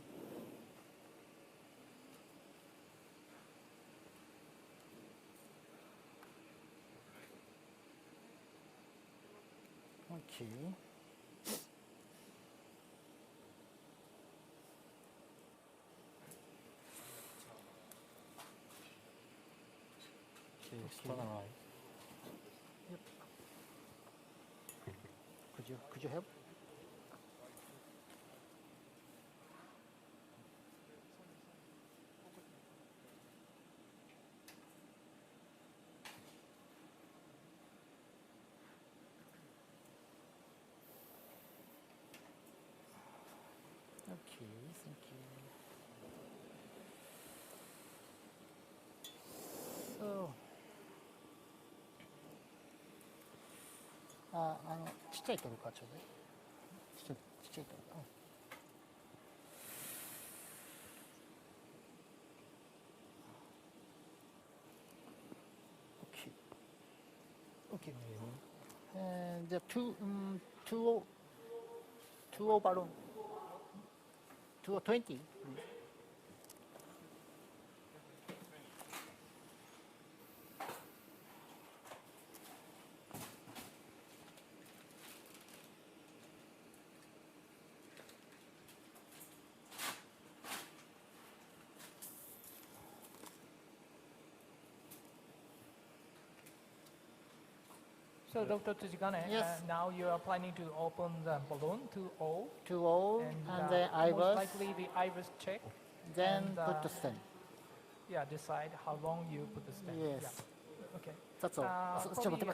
Okay. Externalize. Yep. Could you help? Okay, thank you. So, ちっちゃい取るかちょうだい。ちっちゃい取る。Okay. And the two balloon. 20. So, Dr. Tsuchikane, Yes. now you are planning to open the balloon to all. To all, and then most iris. likely the iris check. Then and, put the stem. Yeah, decide how long you put the stem. Yes. Yeah. Okay. That's all. Probably,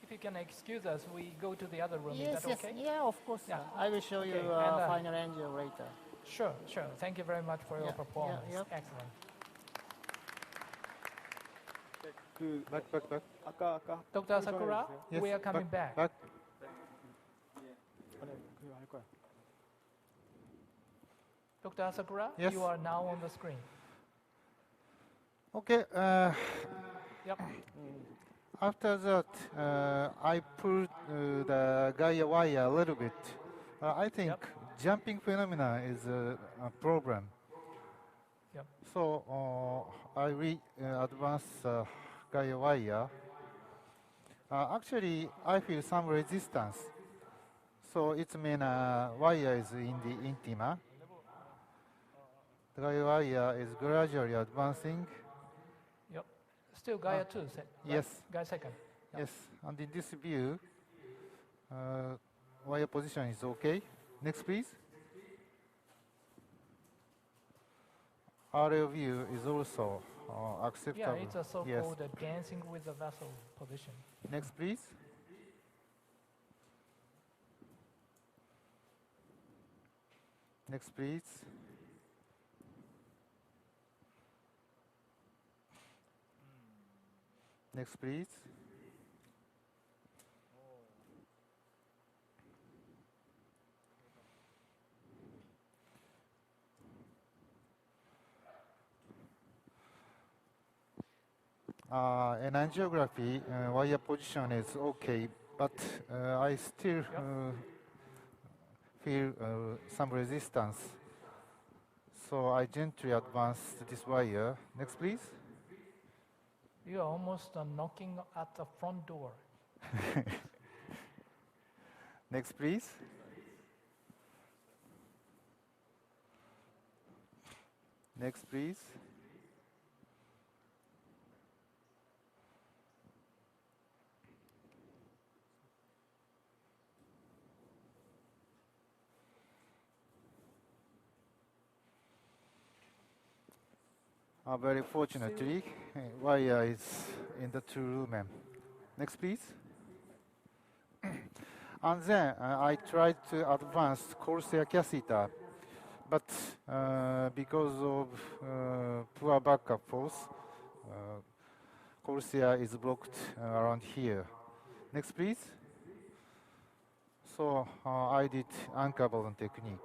if you can excuse us, we go to the other room. Yes, Is that yes. okay? Yeah, of course. Yeah. I will show you And, final angel later. Sure, sure. Thank you very much for your Yeah, performance. yeah, yep. Excellent. back. Dr. Asakura, Yes, we are coming back. back. Dr. Asakura, Yes. you are now on the screen. Okay. Yep. After that, I pulled the Gaia wire a little bit. I think jumping phenomena is a problem. Yep. So I advance Gaia wire. Actually, I feel some resistance. So it means wire is in the intima. The Gaia wire is gradually advancing. Yep. Still Gaia 2, right? Yes. Gaia second. Yep. Yes, and in this view, wire position is okay. Next, please. RL view is also acceptable. Yeah, it's a so-called dancing with the vessel position. Next, please. Next, please. Next, please. In angiography, wire position is okay, but I still feel some resistance. So I gently advance this wire. Next, please. You are almost knocking at the front door. Next, please. Next, please. Very fortunately, wire is in the true lumen. Next, please. And then I tried to advance Corsair catheter, but because of poor backup force, Corsair is blocked around here. Next, please. So I did anchor balloon technique.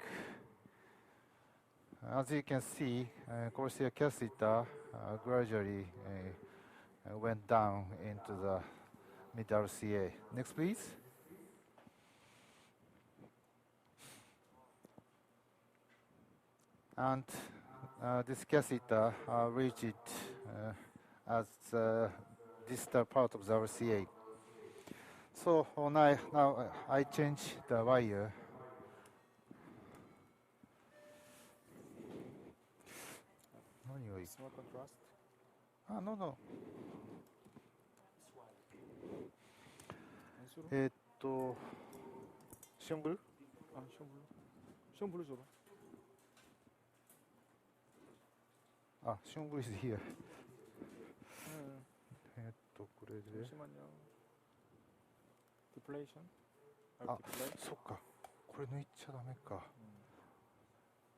As you can see, Corsair catheter gradually went down into the mid-RCA. Next, please. And this catheter reached as the distal part of the RCA. So now I change the wire. Small contrast. No. シオンブルー? 시험 블루 줘봐.シオンブルー is here. これで 잠시만요. 디플레이션. そっか。これ抜いちゃダメか.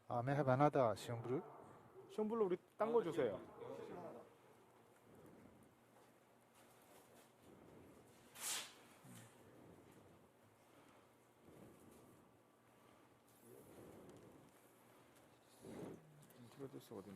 May I have another 시오ンブルー? 시험 블루 우리 딴 거 주세요. 인트로듀스 어디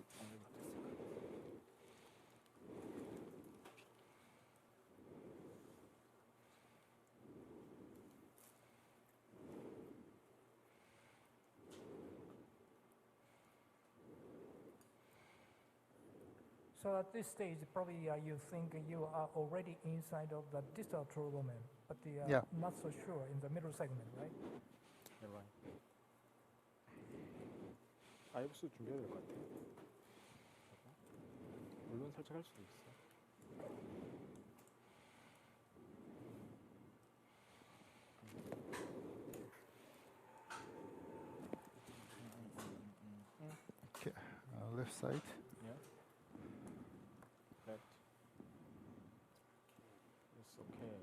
So at this stage, probably you think you are already inside of the distal turbulent, but not so sure in the middle segment, right? right. 아이브스 준비해야 될 것 같아. 물론 살짝 할 수도 있어. Okay, left side. Yeah. Left. It's okay.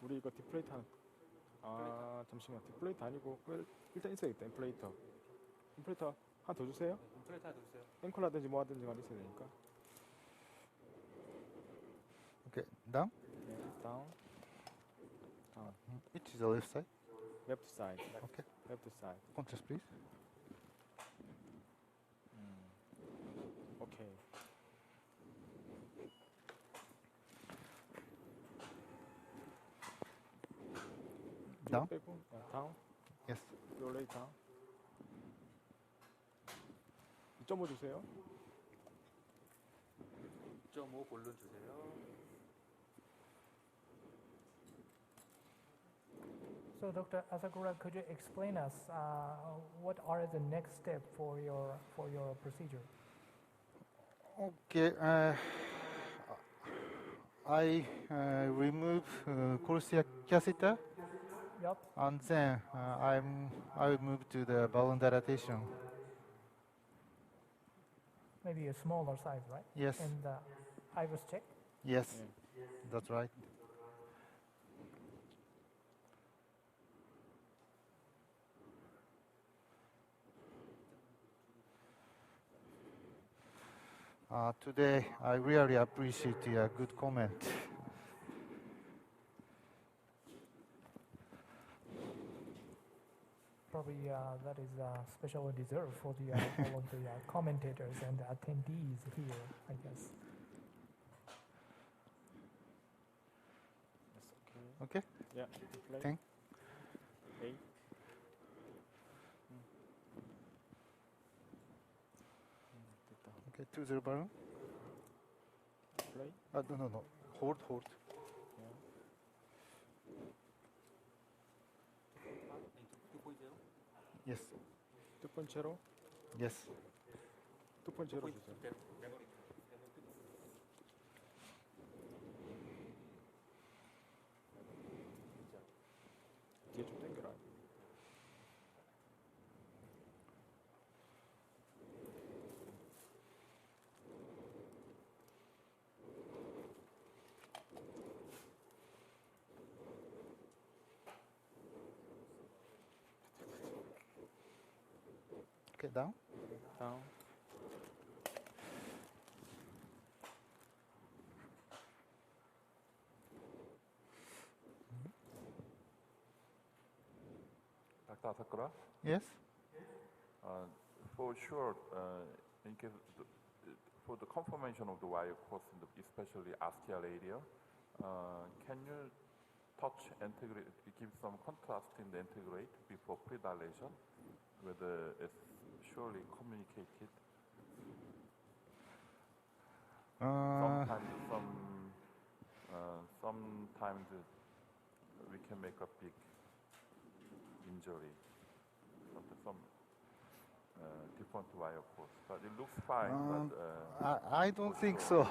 우리 이거 디플레이트 잠시만. 디플레이트 아니고 일단 있어야겠다. 인플레이터 하나 더 주세요. 인플레이터 하나 더 주세요. 앵콜하든지 뭐 하든지 간에 있어야 되니까. Okay, down. 네, 다운. It is the left side. Left side. Okay. Left side. Contrast, please. 오케이. Down. 빼고, 다운. Yes. 롤레이 다운. 2.5 주세요. 2.5 볼륨 주세요. So Dr. Asakura, could you explain us what are the next steps for your procedure? Okay. I remove cochlear catheter. Yep. And then I will move to the balloon dilatation. Maybe a smaller size, right? Yes. And IVUS check? Yes, that's right. Today, I really appreciate your good comment. Probably that is special reserved for the all of the commentators and attendees here, I guess. Okay? Yeah. Play. 10. 8. Okay, 2-0 balloon. Play. No. Hold. Yes. 두 번째로. Yes. 두 번째로 주세요. 뒤에 좀 당겨라. Okay, down. 다운. Dr. Asakura? Yes. For sure, in case for the conformation of the wire course, especially astial area, can you touch integrate, give some contrast in the integrate before predilation, whether it's surely communicated? Sometimes we can make a big injury. Some different wire course, but it looks fine. I don't think so.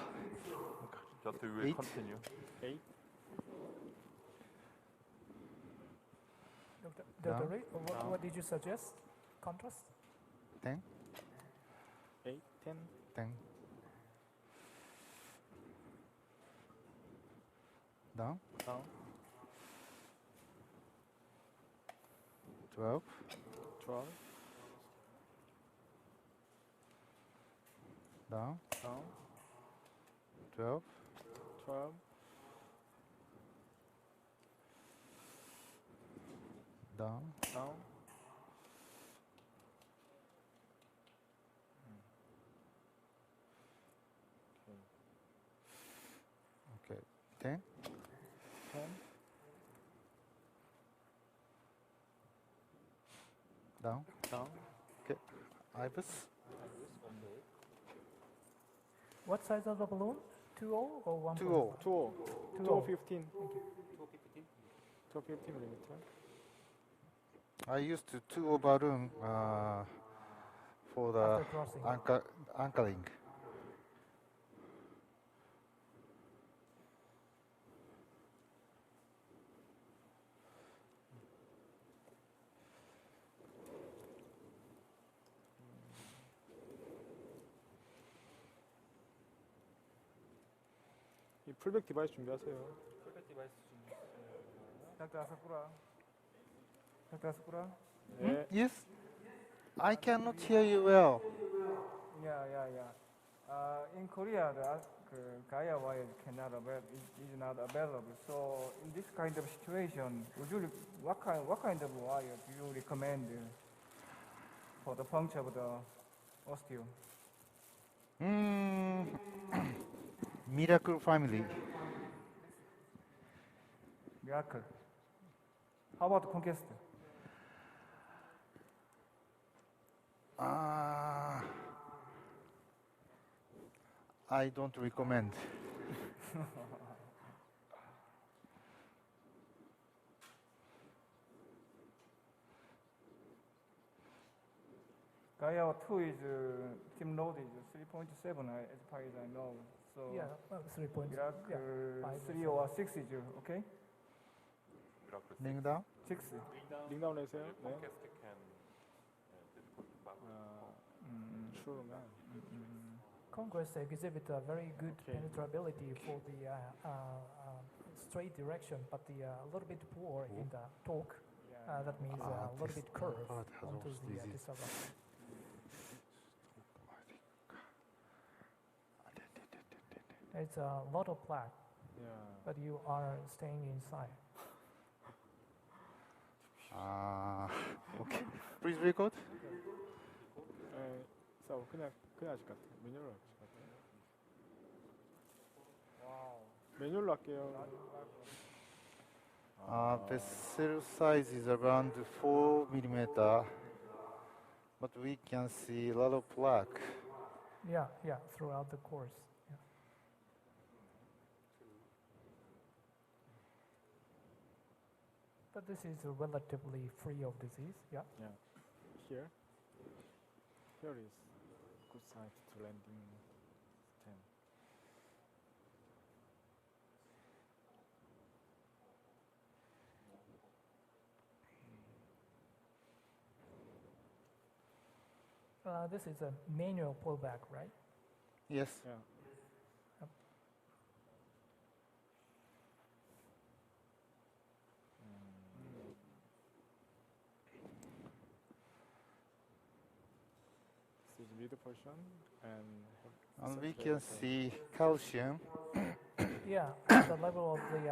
Just we will continue. 8. Dr. Ray, what did you suggest? Contrast? 10? 8, 10. 10. Down? Down. 12. 12. Down? Down. 12. 12. Down? Down. Okay. 10? 10. Down? Down. Okay. Ibis? What size of the balloon? 2.0 or 1.0? 2.0. 2.0. 2.15. 2.15 millimeter. I used to 2 balloon for the After crossing. anchoring. 이 풀백 디바이스 준비하세요. Dr. Asakura. Dr. Asakura. 네. Yes? I cannot hear you well. Yeah. In Korea, the Gaia wire is not available. So in this kind of situation, what kind of wire do you recommend for the function of the osteo? Miracle family. Miracle. How about Conquest? I don't recommend. Gaia 2 is team load is 3.7 as far as I know. So Yeah, 3.0. Miracle 3 or 6 is okay? Ring down? 6. 링다운 해주세요. 네. Conquest can 추르면 Conquest exhibit a very good penetrability for the straight direction, but a little bit poor in the torque. That means a little bit curved onto the disarray. It's a lot of black, but you are staying inside. Okay. Please record. 그냥 하실 것 같아요. 매뉴얼로 하실 것 같아요. 매뉴얼로 할게요. Vessel size is around 4 millimeter, but we can see a lot of black. Yeah, throughout the course. Yeah. But this is relatively free of disease. Yeah. Here is good site to landing stem. This is a manual pullback, right? Yes. Yeah. Yep. This is mid portion And we can see calcium. Yeah, at the level of the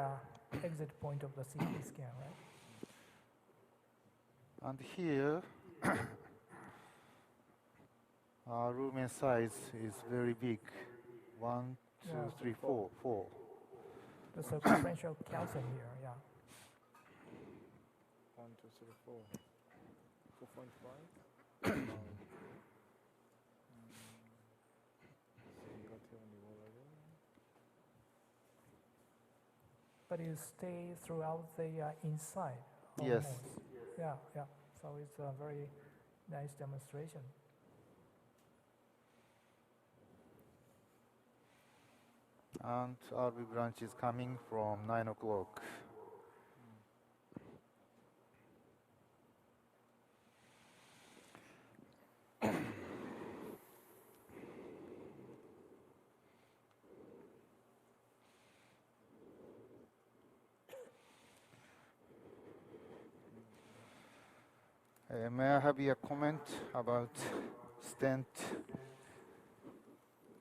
exit point of the CT scan, right? And here, lumen size is very big. 1, 2, 3, 4. The circumferential calcium here, yeah. 1, 2, 3, 4. 4.5. but you stay throughout the inside. Yes. Almost. Yeah, yeah. So it's a very nice demonstration. And RB branch is coming from 9 o'clock. May I have your comment about stent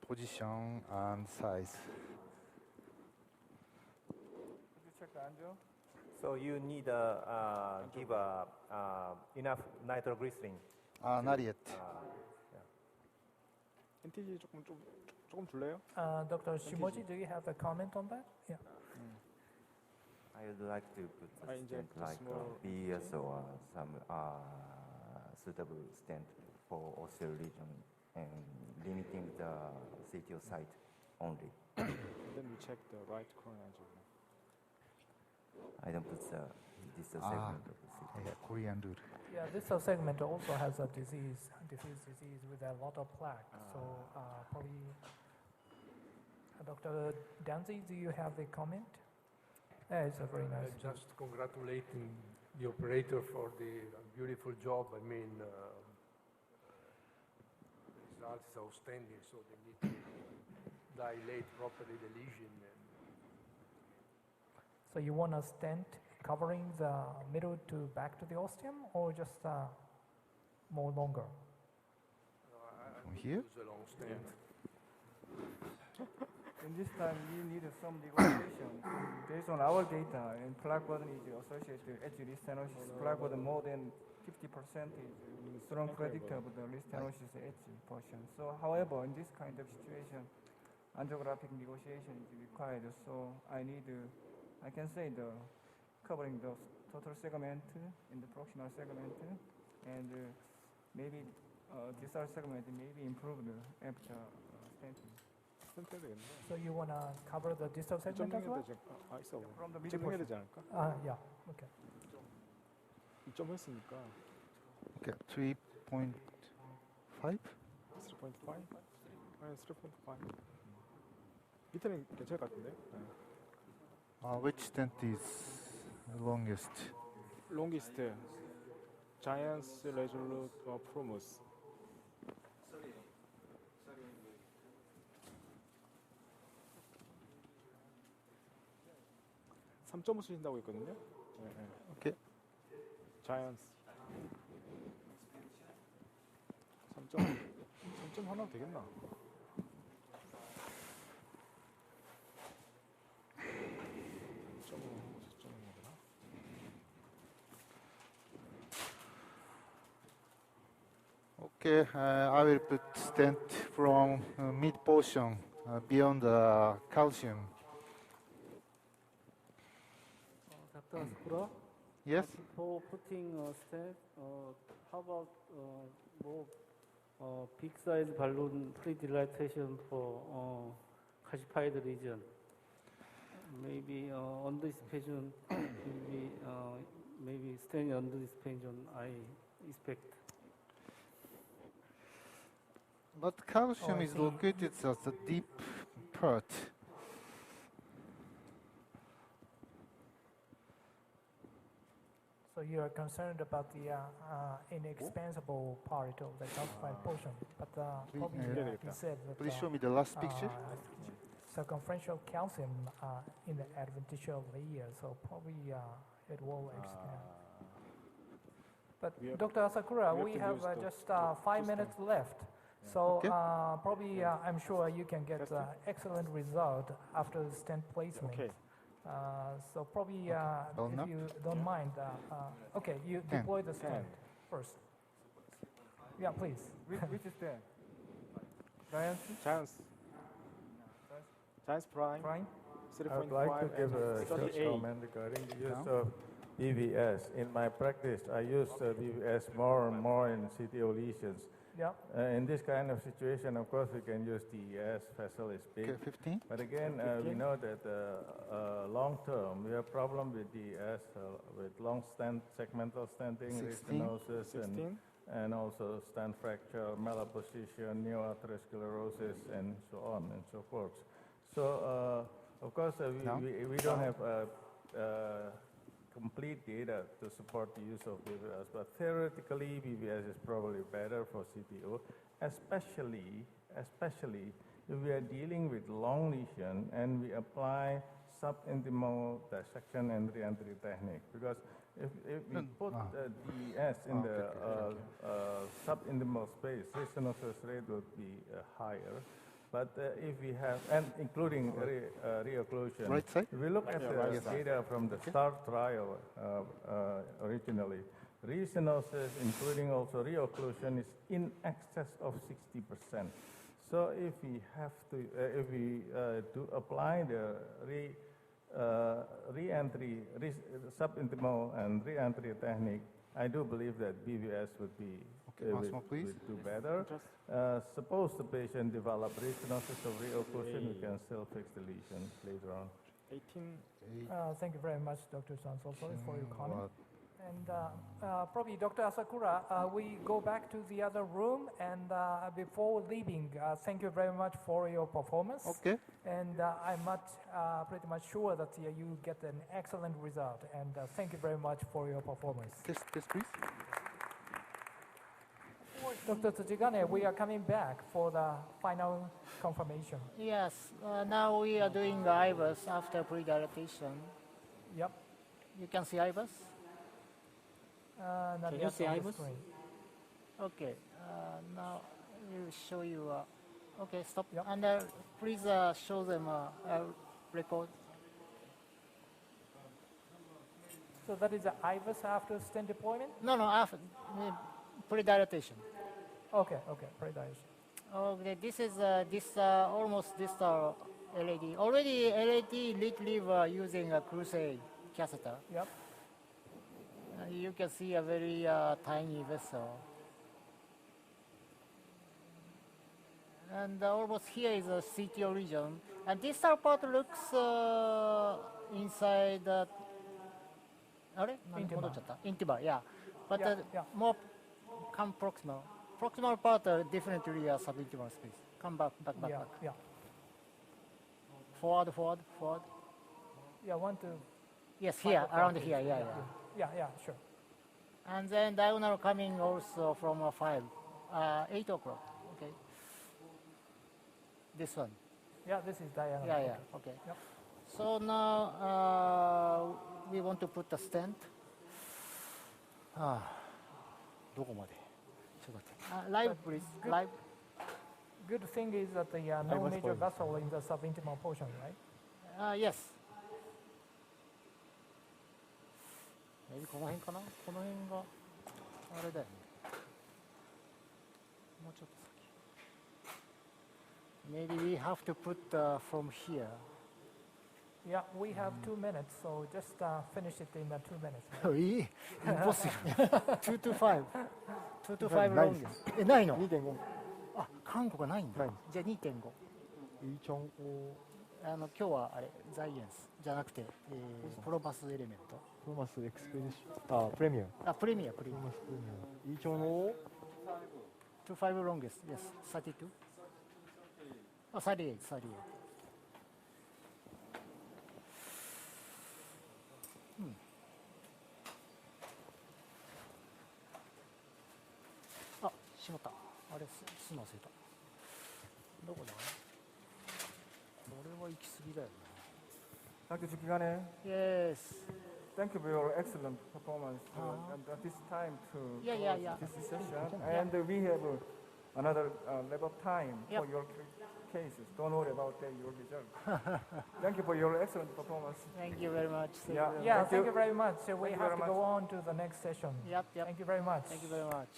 position and size? Could you check the angle? So you need give enough nitroglycerin. Not yet. NTG 조금 줄래요? Dr. Shimoji, do you have a comment on that? Yeah. I would like to put a stent inject like small BS or some suitable stent for osseo region and limiting the CTO site only. Then we check the right coronary angiogram. I don't put this segment of the CTO. Yeah, Korean rule. Yeah, this segment also has a diffuse disease with a lot of plaque. So probably, Dr. Danzi, do you have a comment? It's a very nice. Just congratulating the operator for the beautiful job. I mean, the results is outstanding, so they need to dilate properly the lesion. So you want a stent covering the middle to back to the ostium, or just more longer? From here? Use a long stent. In this time, you need some negotiation. Based on our data, and plaque burden is associated with edge restenosis. Plaque burden more than 50% is strong predictor of the restenosis edge portion. So, however, in this kind of situation, angiographic negotiation is required. So, I can say covering the total segment in the proximal segment, and maybe distal segment may be improved after stenting. So you want to cover the distal segment as well? 있어. From the 좀 middle 해야 되지 않을까? Yeah, okay. 2점 했으니까. Okay, 3.5? 3.5? 아니, 3.5. 밑에는 괜찮을 것 같은데? Which stent is the longest? Longest, Giant's Resolute Promus. 3.5 쓰신다고 했거든요. 네. 오케이. 자이언스 3점 하나 되겠나? Okay, I will put stent from mid portion beyond the calcium. Dr. Asakura? Yes? For putting a stent, how about more big size balloon pre-dilatation for calcified region? Maybe under suspension, maybe stent under suspension, I expect. But calcium is located at the deep part. So you are concerned about the inexpansible part of the calcified portion, but probably he said that Please show me the last picture. Circumferential calcium in the adventitial layer, so probably it will expand. But Dr. Asakura, we have just 5 minutes left. So probably I'm sure you can get excellent result after the stent placement. Okay. So probably if you don't mind, okay, you deploy the stent first. Yeah, please. Which is there? Giants Prime. I would like to give a short comment regarding the use of BVS. In my practice, I use BVS more and more in CTO lesions. Yeah. In this kind of situation, of course, we can use DES, vessel is big. Okay, 15. But again, we know that long term, we have problem with DES, with long segmental stenting, 16. restenosis, and also stent fracture, malposition, neoarteriosclerosis, and so on and so forth. So, of course, we don't have complete data to support the use of BVS, but theoretically, BVS is probably better for CTO, especially if we are dealing with long lesion and we apply subintimal dissection and re-entry technique. Because if we put the DES in the subintimal space, restenosis rate would be higher. But if we have, and including reocclusion, Right side? if we look at the data from the START trial originally, restenosis, including also reocclusion, is in excess of 60%. So if we have to, if we do apply the re-entry, subintimal and re-entry technique, I do believe that BVS would be would do better. Suppose the patient develop restenosis or reocclusion, we can still fix the lesion later on. 18. Thank you very much, Dr. Santoso, for your comment. And probably Dr. Asakura, we go back to the other room, and before leaving, thank you very much for your performance. Okay. And I'm pretty much sure that you get an excellent result, and thank you very much for your performance. This please. Dr. Tsuchikane, we are coming back for the final confirmation. Yes, now we are doing the IVUS after pre-dilatation. Yep. You can see IVUS? Not Can yet you see on the IVUS? screen. Okay, now I will show you. Okay, stop. Yep. And please show them record. So that is the IVUS after stent deployment? No, after pre-dilatation. Okay, pre-dilatation. Okay, this is almost distal LAD. Already LAD lately were using a Crusade catheter. Yep. You can see a very tiny vessel. And almost here is a CTO region. And distal part looks inside the intima, yeah. But more come proximal. Proximal part definitely a subintimal space. Come back. Yeah. Forward. Yeah, 1, 2. Yes, here, around here, Yeah, sure. And then diagonal coming also from 8 o'clock. Okay. This one. Yeah, this is diagonal. Yeah. Okay. Yep. So now we want to put the stent. どこまで? Live, please. Live. Good thing is that the no major vessel in the subintimal portion, right? Yes. Maybe この辺かな? この辺があれだよね。もうちょっと先。Maybe we have to put from here. Yeah, we have 2 minutes, so just finish it in 2 minutes. Right? Impossible. 2 to 5. 2 to 5 longest. ないの? 2.5。あ、韓国はないんだ。じゃあ 2.5。イチョン今日はあれザイエンスじゃなくて、プロマスエレメント。プロマスエクスペディション。プレミア。プレミア。プロマスプレミア。イチョンの2 5 longest. Yes. 32. 38. しまった。あれ、すんの忘れた。どこだ？これは行き過ぎだよな。Dr. Tsuchikane. Yes. Thank you for your excellent performance at this time to this session. And we have another level of time for your cases. Don't worry about your result. Thank you for your excellent performance. Thank you very much. Thank you very much. So we have to go on to the next session. Yep. Thank you very much. Thank you very much.